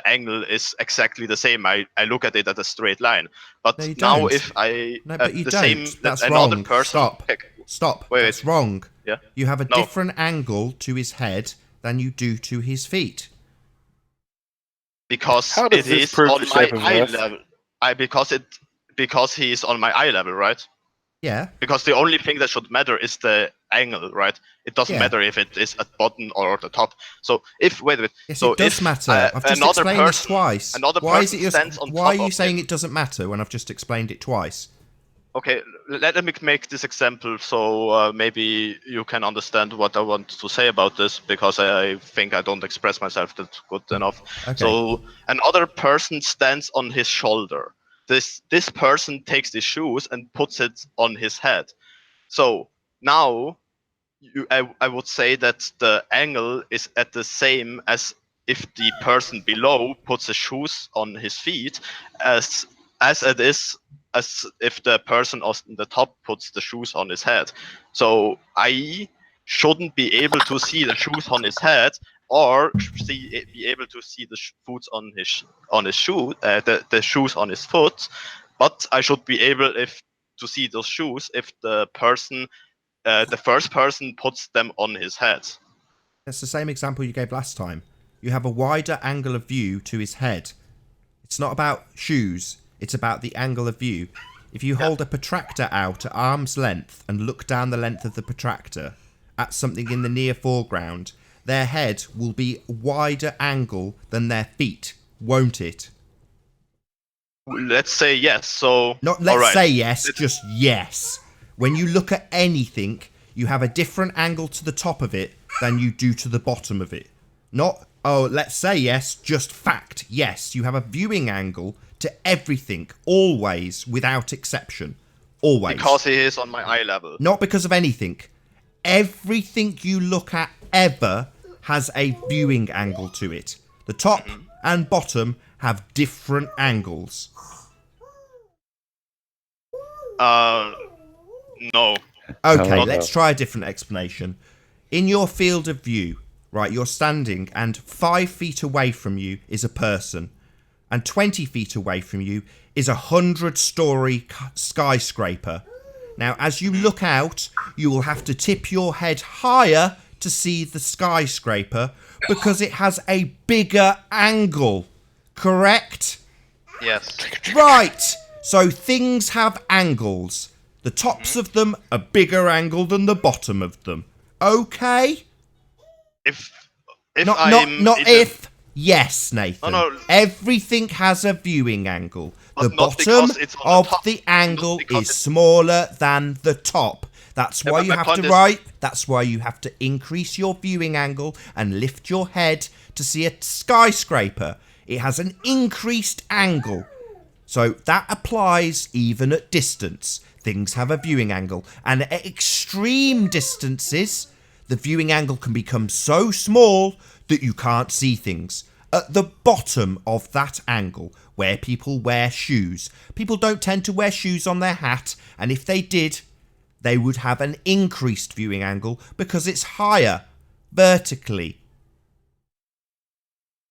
angle is exactly the same. I look at it at a straight line. But now if I but you the don't. same That's another wrong. person Stop. Wait. That's wrong. Yeah. You have a different angle to his head than you do to his feet. Because How does it this is prove on the my shape of eye Earth? level. Because he is on my eye level, right? Yeah. Because the only thing that should matter is the angle, right? It doesn't matter if it is at bottom or at the top. So if Yes, so it does if, matter. I've just another explained this person, twice. Another Why is person it stands on why top are you of saying him. it doesn't matter when I've just explained it twice? Okay, let me make this example so maybe you can understand what I want to say about this, because I think I don't express myself that good enough. Okay. So another person stands on his shoulder. This person takes the shoes and puts it on his head. So now I would say that the angle is at the same as if the person below puts the shoes on his feet, as it is as if the person on the top puts the shoes on his head. So I shouldn't be able to see the shoes on his head, or be able to see the foot on his shoe, the shoes on his foot, but I should be able to see those shoes if the first person puts them on his head. That's the same example you gave last time. You have a wider angle of view to his head. It's not about shoes, it's about the angle of view. If you hold a protractor out at arm's length and look down the length of the protractor at something in the near foreground, their head will be wider angle than their feet, won't it? Let's say yes. So not let's say yes, just yes. When you look at anything, you have a different angle to the top of it than you do to the bottom of it. Not, oh, let's say yes, just fact. Yes, you have a viewing angle to everything, always, without exception. Always. Because he is on my eye level. Not because of anything. everything you look at ever has a viewing angle to it. The top and bottom have different angles. No. Okay, No. let's try a different explanation. In your field of view, right, you're standing and 5 feet away from you is a person, and 20 feet away from you is a 100-story skyscraper. Now, as you look out, you will have to tip your head higher to see the skyscraper because it has a bigger angle. Correct? Yes. Right. So things have angles. The tops of them are bigger angle than the bottom of them. Okay? If Not I'm not in the- if. Yes, Nathan. No. Everything has a viewing angle. The But not bottom because it's on the of top. the angle Not because is it's- smaller than the top. That's Yeah, why but you my have point to is- That's why you have to increase your viewing angle and lift your head to see a skyscraper. It has an increased angle. So that applies even at distance. Things have a viewing angle. And at extreme distances, the viewing angle can become so small that you can't see things. At the bottom of that angle, where people wear shoes, people don't tend to wear shoes on their hat, and if they did, they would have an increased viewing angle because it's higher vertically.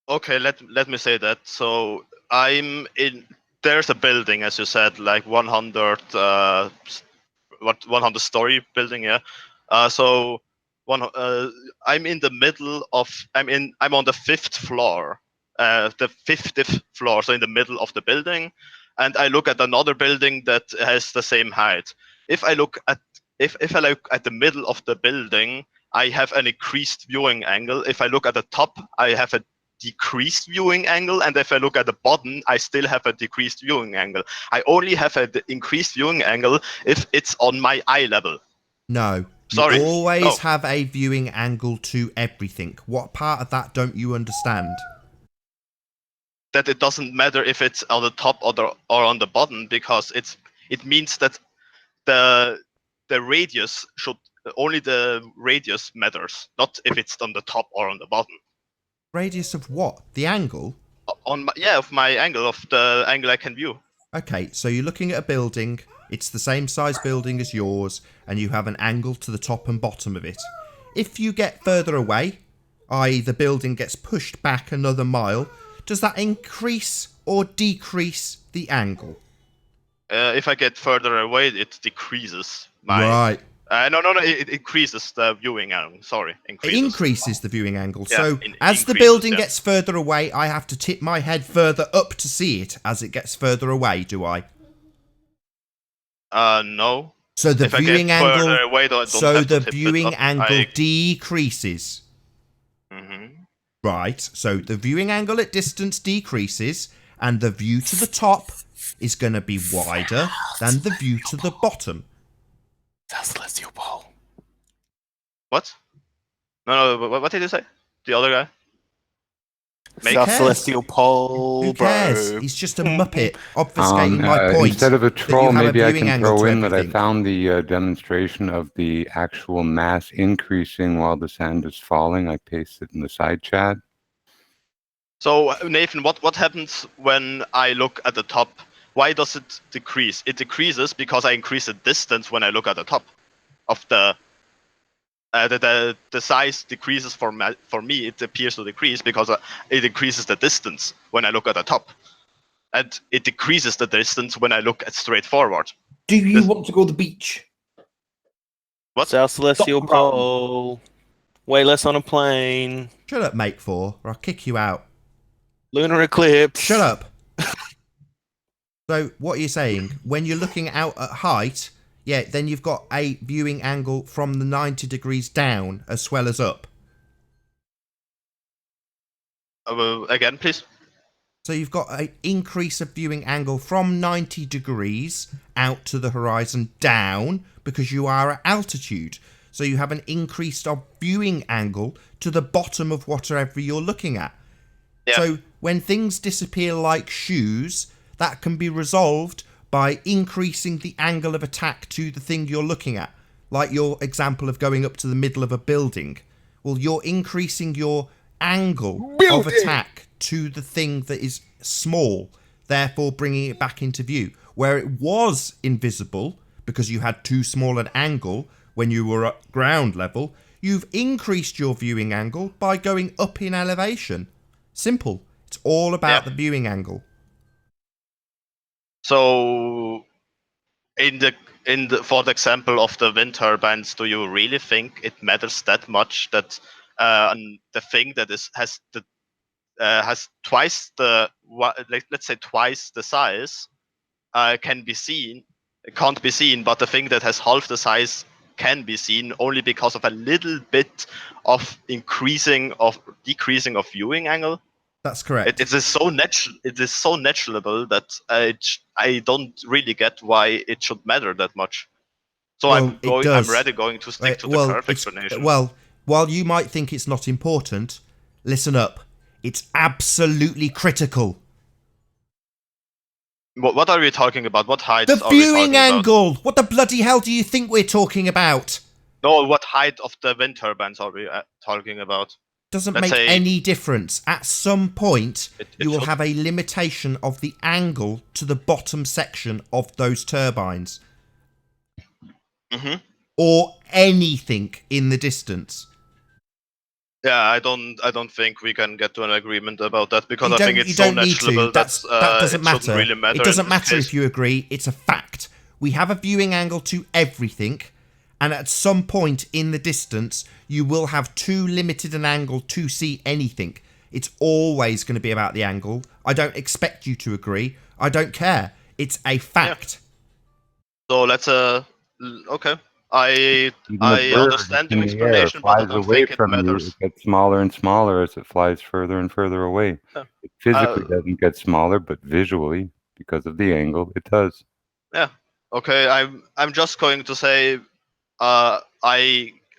Okay, let me say that. So there's a building, as you said, like 100 100 story building, yeah. So I'm in the middle of I'm on the 5th floor, the 50th floor, so in the middle of the building, and I look at another building that has the same height. If I look at the middle of the building, I have an increased viewing angle. If I look at the top, I have a decreased viewing angle, and if I look at the bottom, I still have a decreased viewing angle. I only have an increased viewing angle if it's on my eye level. No. Sorry. You always No. have a viewing angle to everything. What part of that don't you understand? That it doesn't matter if it's on the top or on the bottom, because it means that the radius should only the radius matters, not if it's on the top or on the bottom. Radius of what? The angle? Of my angle, of the angle I can view. Okay, so you're looking at a building. It's the same size building as yours, and you have an angle to the top and bottom of it. If you get further away, i.e. the building gets pushed back another mile, does that increase or decrease the angle? If I get further away, it decreases my. Right. No, it increases the viewing angle. Sorry, It increases the viewing angle. Yeah, so it as the increases, building yeah. gets further away, I have to tip my head further up to see it as it gets further away, do I? No. So the If I get viewing angle further away, I don't so have to the tip it viewing up. angle decreases. Mhm. Right. So the viewing angle at distance decreases, and the view to the top is going to be wider than the view to the bottom. That's celestial pole. What? No, what did you say? The other guy? Who South cares? celestial pole, Who cares? bro. He's just a muppet, obfuscating my point. Instead of a that you troll, have a maybe I viewing can angle throw to in that I everything. found the demonstration of the actual mass increasing while the sand is falling. I pasted in the side chat. So Nathan, what happens when I look at the top? Why does it decrease? It decreases because I increase the distance when I look at the top of the size decreases for me. It appears to decrease because it increases the distance when I look at the top, and it decreases the distance when I look at straight forward. Do you want to go to the beach? What? South celestial Stop about- pole. Way less on a plane. Shut up, mate 4, or I'll kick you out. Lunar eclipse. Shut up. So what you're saying, when you're looking out at height, yeah, then you've got a viewing angle from the 90 degrees down as well as up. Again, please. So you've got an increase of viewing angle from 90 degrees out to the horizon down because you are at altitude. So you have an increased of viewing angle to the bottom of whatever you're looking at. Yeah. So when things disappear like shoes, that can be resolved by increasing the angle of attack to the thing you're looking at. like your example of going up to the middle of a building. Well, you're increasing your angle of attack to the thing that is small, therefore bringing it back into view. Where it was invisible because you had too small an angle when you were at ground level, you've increased your viewing angle by going up in elevation. Simple. It's all about the viewing angle. So, for the example of the wind turbines, do you really think it matters that much that the thing that has twice the let's say twice the size can be seen? It can't be seen, but the thing that has half the size can be seen only because of a little bit of decreasing of viewing angle. That's correct. It is so natural. It is so naturable that I don't really get why it should matter that much. So Well, I'm ready going to stick to the curve explanation. Well, while you might think it's not important, listen up. It's absolutely critical. What are we talking about? What height? The viewing angle. What the bloody hell do you think we're talking about? No, what height of the wind turbines are we talking about? Doesn't make any difference. At some point, you will have a limitation of the angle to the bottom section of those turbines. Or anything in the distance. Yeah, I don't think we can get to an agreement about that because I think it's so natural that doesn't matter. Really matter. It doesn't matter if you agree. It's a fact. We have a viewing angle to everything, and at some point in the distance, you will have too limited an angle to see anything. It's always going to be about the angle. I don't expect you to agree. I don't care. It's a fact. Yeah. So let's okay. I understand your explanation, but I don't think it matters. It gets smaller and smaller as it flies further and further away. Yeah. It physically doesn't get smaller, but visually, because of the angle, it does. Yeah. Okay. I'm just going to say, I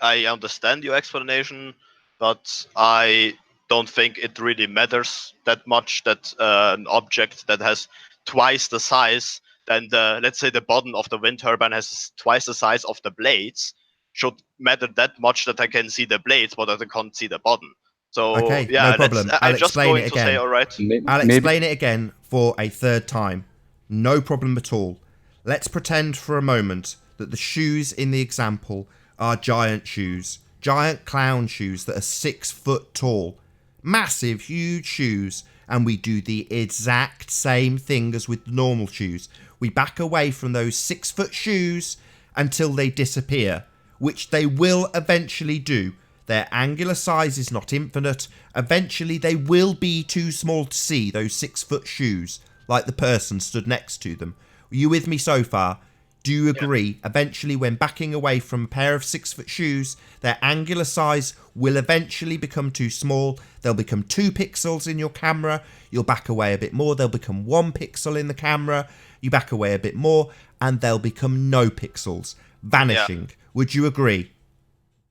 understand your explanation, but I don't think it really matters that much that an object that has twice the size. And let's say the bottom of the wind turbine has twice the size of the blades, should matter that much that I can see the blades, but I can't see the bottom. So okay, yeah, no problem. I'm just going to say, all right. I'll explain it again for a third time. No problem at all. Let's pretend for a moment that the shoes in the example are giant shoes, giant clown shoes that are 6 foot tall, massive, huge shoes, and we do the exact same thing as with normal shoes. We back away from those 6 foot shoes until they disappear, which they will eventually do. Their angular size is not infinite. Eventually they will be too small to see, those 6 foot shoes, like the person stood next to them. Are you with me so far? Do you agree? Yeah. Eventually, when backing away from a pair of 6 foot shoes, their angular size will eventually become too small. They'll become 2 pixels in your camera. You'll back away a bit more. They'll become 1 pixel in the camera. You back away a bit more, and they'll become no pixels, vanishing. Yeah. Would you agree?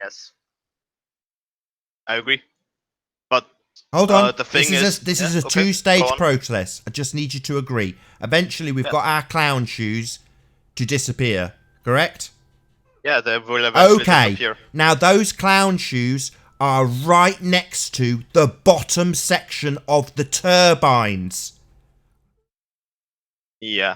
Yes, I agree. But hold on. The thing this is a two-stage process. I just need you to agree. Eventually, we've got our clown shoes to disappear, correct? Yeah, they will eventually disappear. Now those clown shoes are right next to the bottom section of the turbines. Yeah.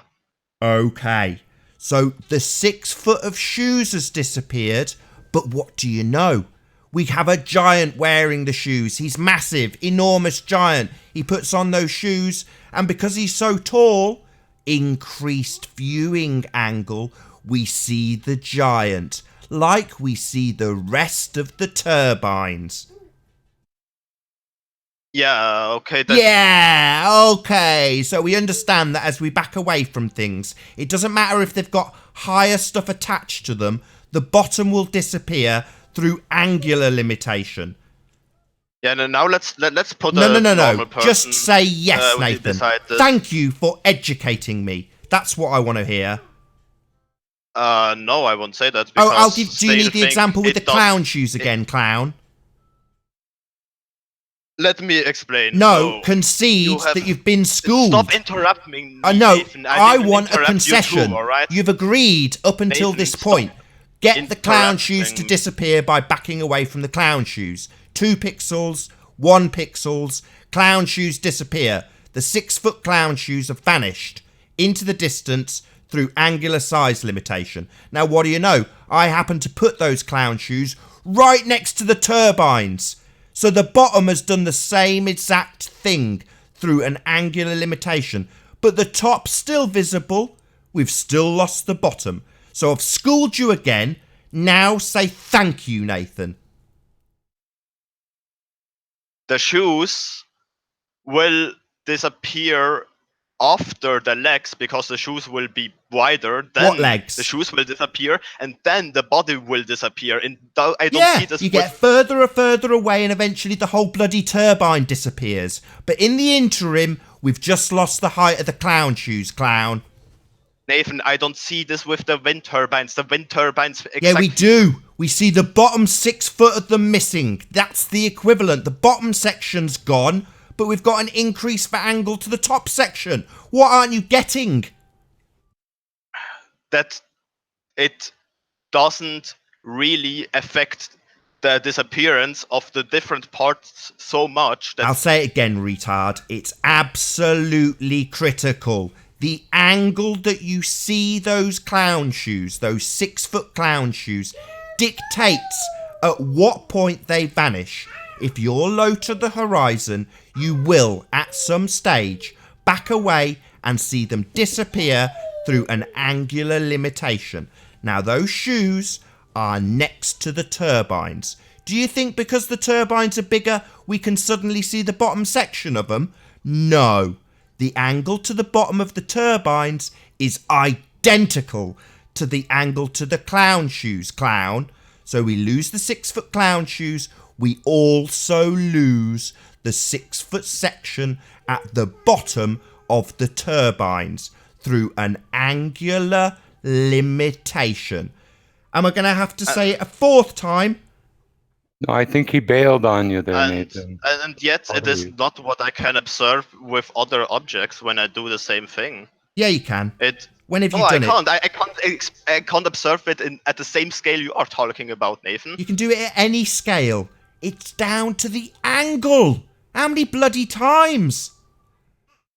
Okay. So the 6 foot of shoes has disappeared, but what do you know? We have a giant wearing the shoes. He's massive, enormous giant. He puts on those shoes, and because he's so tall, increased viewing angle, we see the giant, like we see the rest of the turbines. Yeah, okay. Yeah, okay. So we understand that as we back away from things, it doesn't matter if they've got higher stuff attached to them, the bottom will disappear through angular limitation. Yeah, now let's put no. normal person, just say yes, Nathan. Thank you for educating me. That's what I want to hear. No, I won't say that. Oh, do you need the example with the clown shoes again, clown? Let me explain. No, concede that you've been schooled. Stop interrupting me. No, Nathan. I want a concession. Too, right? You've agreed up until this point. Get the clown shoes to disappear by backing away from the clown shoes. 2 pixels, 1 pixels, clown shoes disappear. The 6-foot clown shoes have vanished into the distance through angular size limitation. Now, what do you know? I happen to put those clown shoes right next to the turbines. So the bottom has done the same exact thing through an angular limitation. But the top's still visible. We've still lost the bottom. So I've schooled you again. Now say thank you, Nathan. The shoes will disappear after the legs because the shoes will be wider. Then What legs? The shoes will disappear, and then the body will disappear. And I don't Yeah, see this. you get further and further away, and eventually the whole bloody turbine disappears. But in the interim, we've just lost the height of the clown shoes, clown. Nathan, I don't see this with the wind turbines. The wind turbines. Yeah, we do. We see the bottom 6 foot of them missing. That's the equivalent. The bottom section's gone, but we've got an increase for angle to the top section. What aren't you getting? That it doesn't really affect the disappearance of the different parts so much that I'll say it again, retard. It's absolutely critical. The angle that you see those clown shoes, those 6-foot clown shoes, dictates at what point they vanish. If you're low to the horizon, you will, at some stage, back away and see them disappear through an angular limitation. Now, those shoes are next to the turbines. Do you think because the turbines are bigger, we can suddenly see the bottom section of them? No. The angle to the bottom of the turbines is identical to the angle to the clown shoes, clown. So we lose the 6-foot clown shoes. We also lose the 6-foot section at the bottom of the turbines through an angular limitation. Am I going to have to say it a 4th time? No, I think he bailed on you there, Nathan. And yet it is not what I can observe with other objects when I do the same thing. Yeah, you can. It. When have you No, done I it? can't. I can't observe it at the same scale you are talking about, Nathan. You can do it at any scale. It's down to the angle. How many bloody times?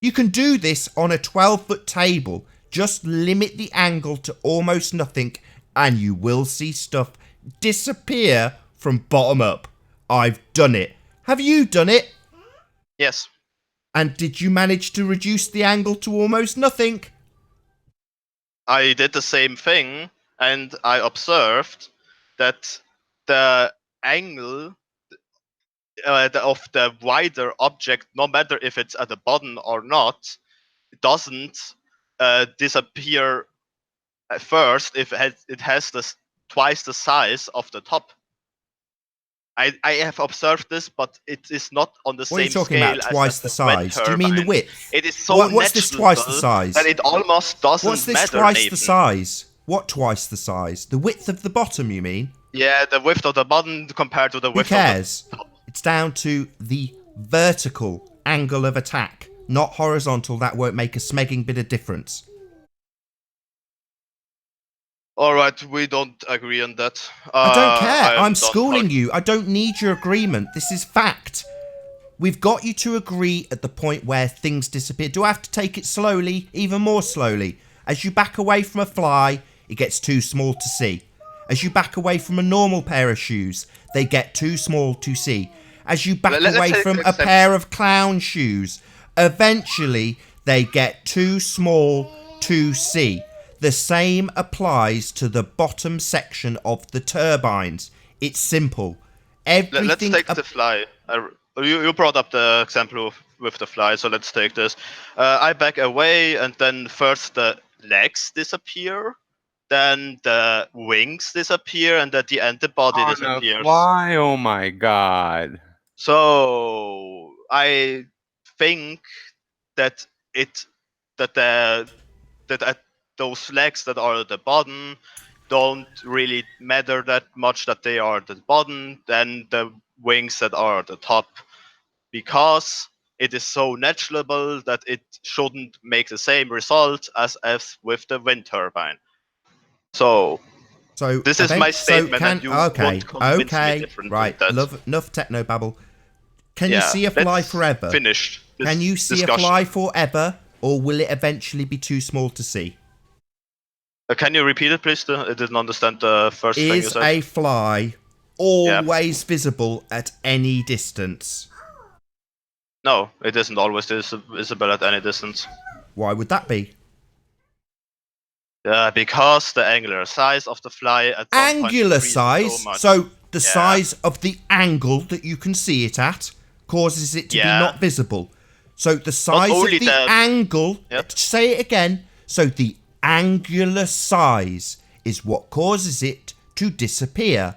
You can do this on a 12-foot table. Just limit the angle to almost nothing and you will see stuff disappear from bottom up. I've done it. Have you done it? Yes. And did you manage to reduce the angle to almost nothing? I did the same thing, and I observed that the angle of the wider object, no matter if it's at the bottom or not, doesn't disappear at first if it has twice the size of the top. I have observed this, but it is not on the What are same you talking scale about? Twice as the size? Do you mean the turbine. width? It is so What's this twice the size? that it almost doesn't What's this matter, twice Nathan. the size? What twice the size? The width of the bottom, you mean? Yeah, the width of the bottom compared to the Who width cares? of the top. It's down to the vertical angle of attack, not horizontal. That won't make a smegging bit of difference. Alright, we don't agree on that. I don't care. I am I'm done schooling talking. you. I don't need your agreement. This is fact. We've got you to agree at the point where things disappear. Do I have to take it slowly? Even more slowly. As you back away from a fly, it gets too small to see. As you back away from a normal pair of shoes, they get too small to see. As you back Let's away take from an a example. pair of clown shoes, eventually they get too small to see. The same applies to the bottom section of the turbines. It's simple. Everything. Let's take the fly. You brought up the example with the fly, so let's take this. I back away, and then first the legs disappear, then the wings disappear, and at the end the body On a disappears. fly, oh my god. So I think that those legs that are at the bottom don't really matter that much that they are at the bottom than the wings that are at the top, because it is so negligible that it shouldn't make the same result as with the wind turbine. So So This is my statement, and you won't convince me differently. Right. Enough techno babble. Can you see a fly forever? Finish. Can you see a fly forever, or will it eventually be too small to see? Can you repeat it, please? I didn't understand the first thing you Is said. a fly always visible at any distance? No, it isn't always visible at any distance. Why would that be? Because the angular size of the fly at some Angular point size? so much. So the size of the angle that you can see it at causes it to be not visible. So the size of the angle, say it again, so the angular size is what causes it to disappear.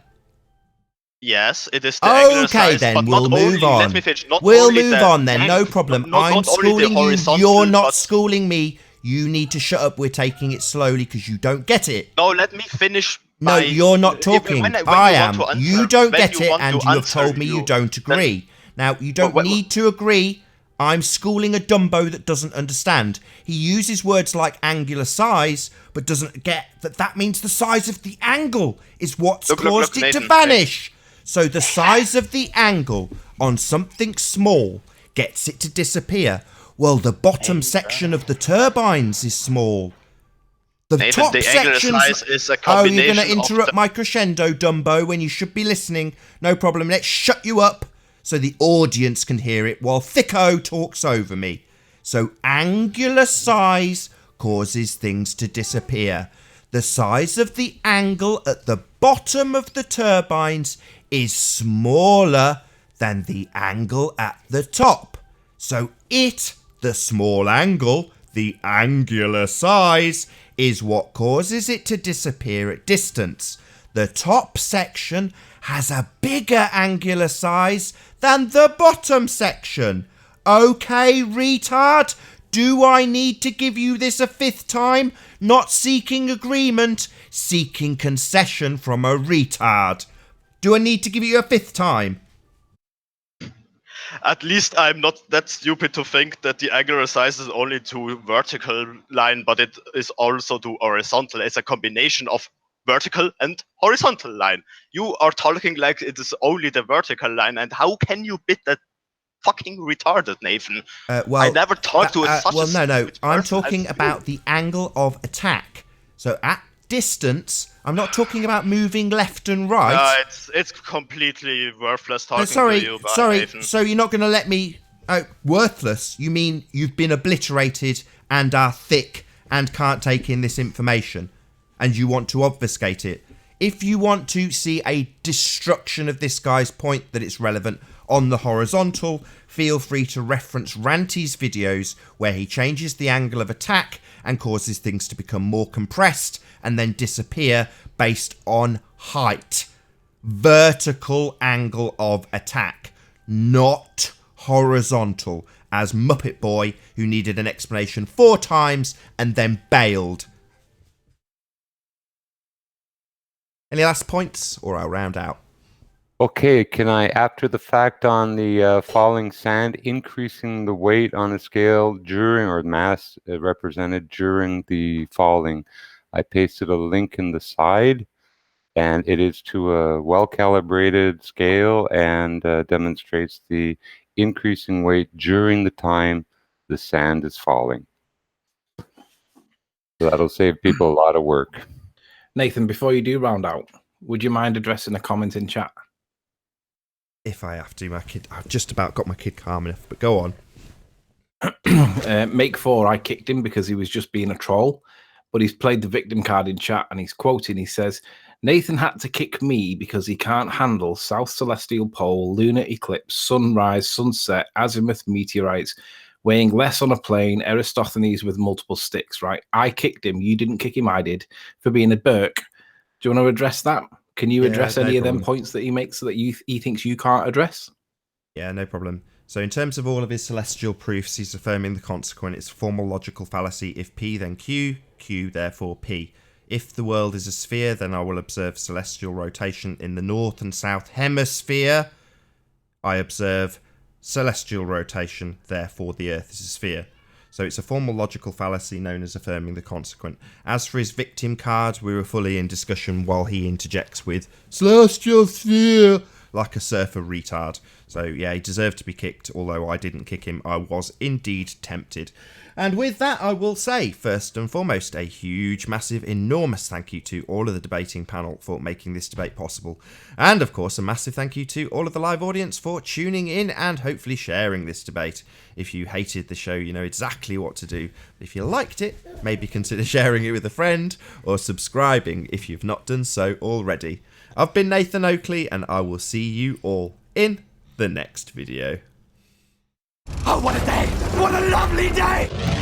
Yes, it is the angular size, then but we'll not move only, on. Let me finish. Not We'll only move the on then, no problem. I'm not only the schooling you, horizontal, you're not but- schooling me. You need to shut up, we're taking it slowly because you don't get it. No, let me finish. No, you're not talking. I am. You don't get it, want and to you have answer, told me you don't agree. Now, you don't need to agree. I'm schooling a Dumbo that doesn't understand. He uses words like angular size, but doesn't get that means the size of the angle is what's caused it to vanish. So the size of the angle on something small gets it to disappear. Well, the bottom section of the turbines is small. The Nathan, top the angular sections. size is a Oh, combination you're going to of interrupt my crescendo, Dumbo, when you should be listening. No problem. Let's shut you up so the audience can hear it while Thicko talks over me. So angular size causes things to disappear. The size of the angle at the bottom of the turbines is smaller than the angle at the top. So the small angle, the angular size, is what causes it to disappear at distance. The top section has a bigger angular size than the bottom section. Okay, retard? Do I need to give you this a fifth time? Not seeking agreement, seeking concession from a retard. Do I need to give you a fifth time? At least I'm not that stupid to think that the angular size is only to vertical line, but it is also to horizontal. It's a combination of vertical and horizontal line. You are talking like it is only the vertical line, and how can you be that fucking retarded, Nathan? I never talked to such a stupid I'm person talking as about you. the angle of attack. So at distance, I'm not talking about moving left and right. It's completely worthless talking sorry, to you, Nathan. so you're not going to let me... worthless? You mean you've been obliterated and are thick and can't take in this information, and you want to obfuscate it? If you want to see a destruction of this guy's point that it's relevant on the horizontal, feel free to reference Ranty's videos where he changes the angle of attack and causes things to become more compressed and then disappear based on height. Vertical angle of attack, not horizontal, as Muppet Boy, who needed an explanation 4 times and then bailed. Any last points, or I'll round out? Okay, can I, after the fact on the falling sand, increasing the weight on a scale during, or mass represented during the falling, I pasted a link in the side, and it is to a well-calibrated scale and demonstrates the increasing weight during the time the sand is falling. So that'll save people a lot of work. Nathan, before you do round out, would you mind addressing a comment in chat? If I have to, my kid. I've just about got my kid calm enough, but go on. Make 4, I kicked him because he was just being a troll, but he's played the victim card in chat and he's quoting, he says, Nathan had to kick me because he can't handle South Celestial Pole, lunar eclipse, sunrise, sunset, azimuth meteorites, weighing less on a plane, Eratosthenes with multiple sticks, right? I kicked him. You didn't kick him, I did, for being a Burke. Do you want to address that? Can you address any of them points that he makes that he thinks you can't address? Yeah, no problem. So in terms of all of his celestial proofs, he's affirming the consequent. It's a formal logical fallacy. If P, then Q. Q, therefore P. If the world is a sphere, then I will observe celestial rotation in the north and south hemisphere. I observe celestial rotation, therefore the Earth is a sphere. So it's a formal logical fallacy known as affirming the consequent. As for his victim card, we were fully in discussion while he interjects with celestial sphere like a surfer retard. So yeah, he deserved to be kicked, although I didn't kick him. I was indeed tempted. And with that, I will say, first and foremost, a huge, massive, enormous thank you to all of the debating panel for making this debate possible. And, of course, a massive thank you to all of the live audience for tuning in and hopefully sharing this debate. If you hated the show, you know exactly what to do. If you liked it, maybe consider sharing it with a friend or subscribing if you've not done so already. I've been Nathan Oakley, and I will see you all in the next video. Oh, what a day! What a lovely day!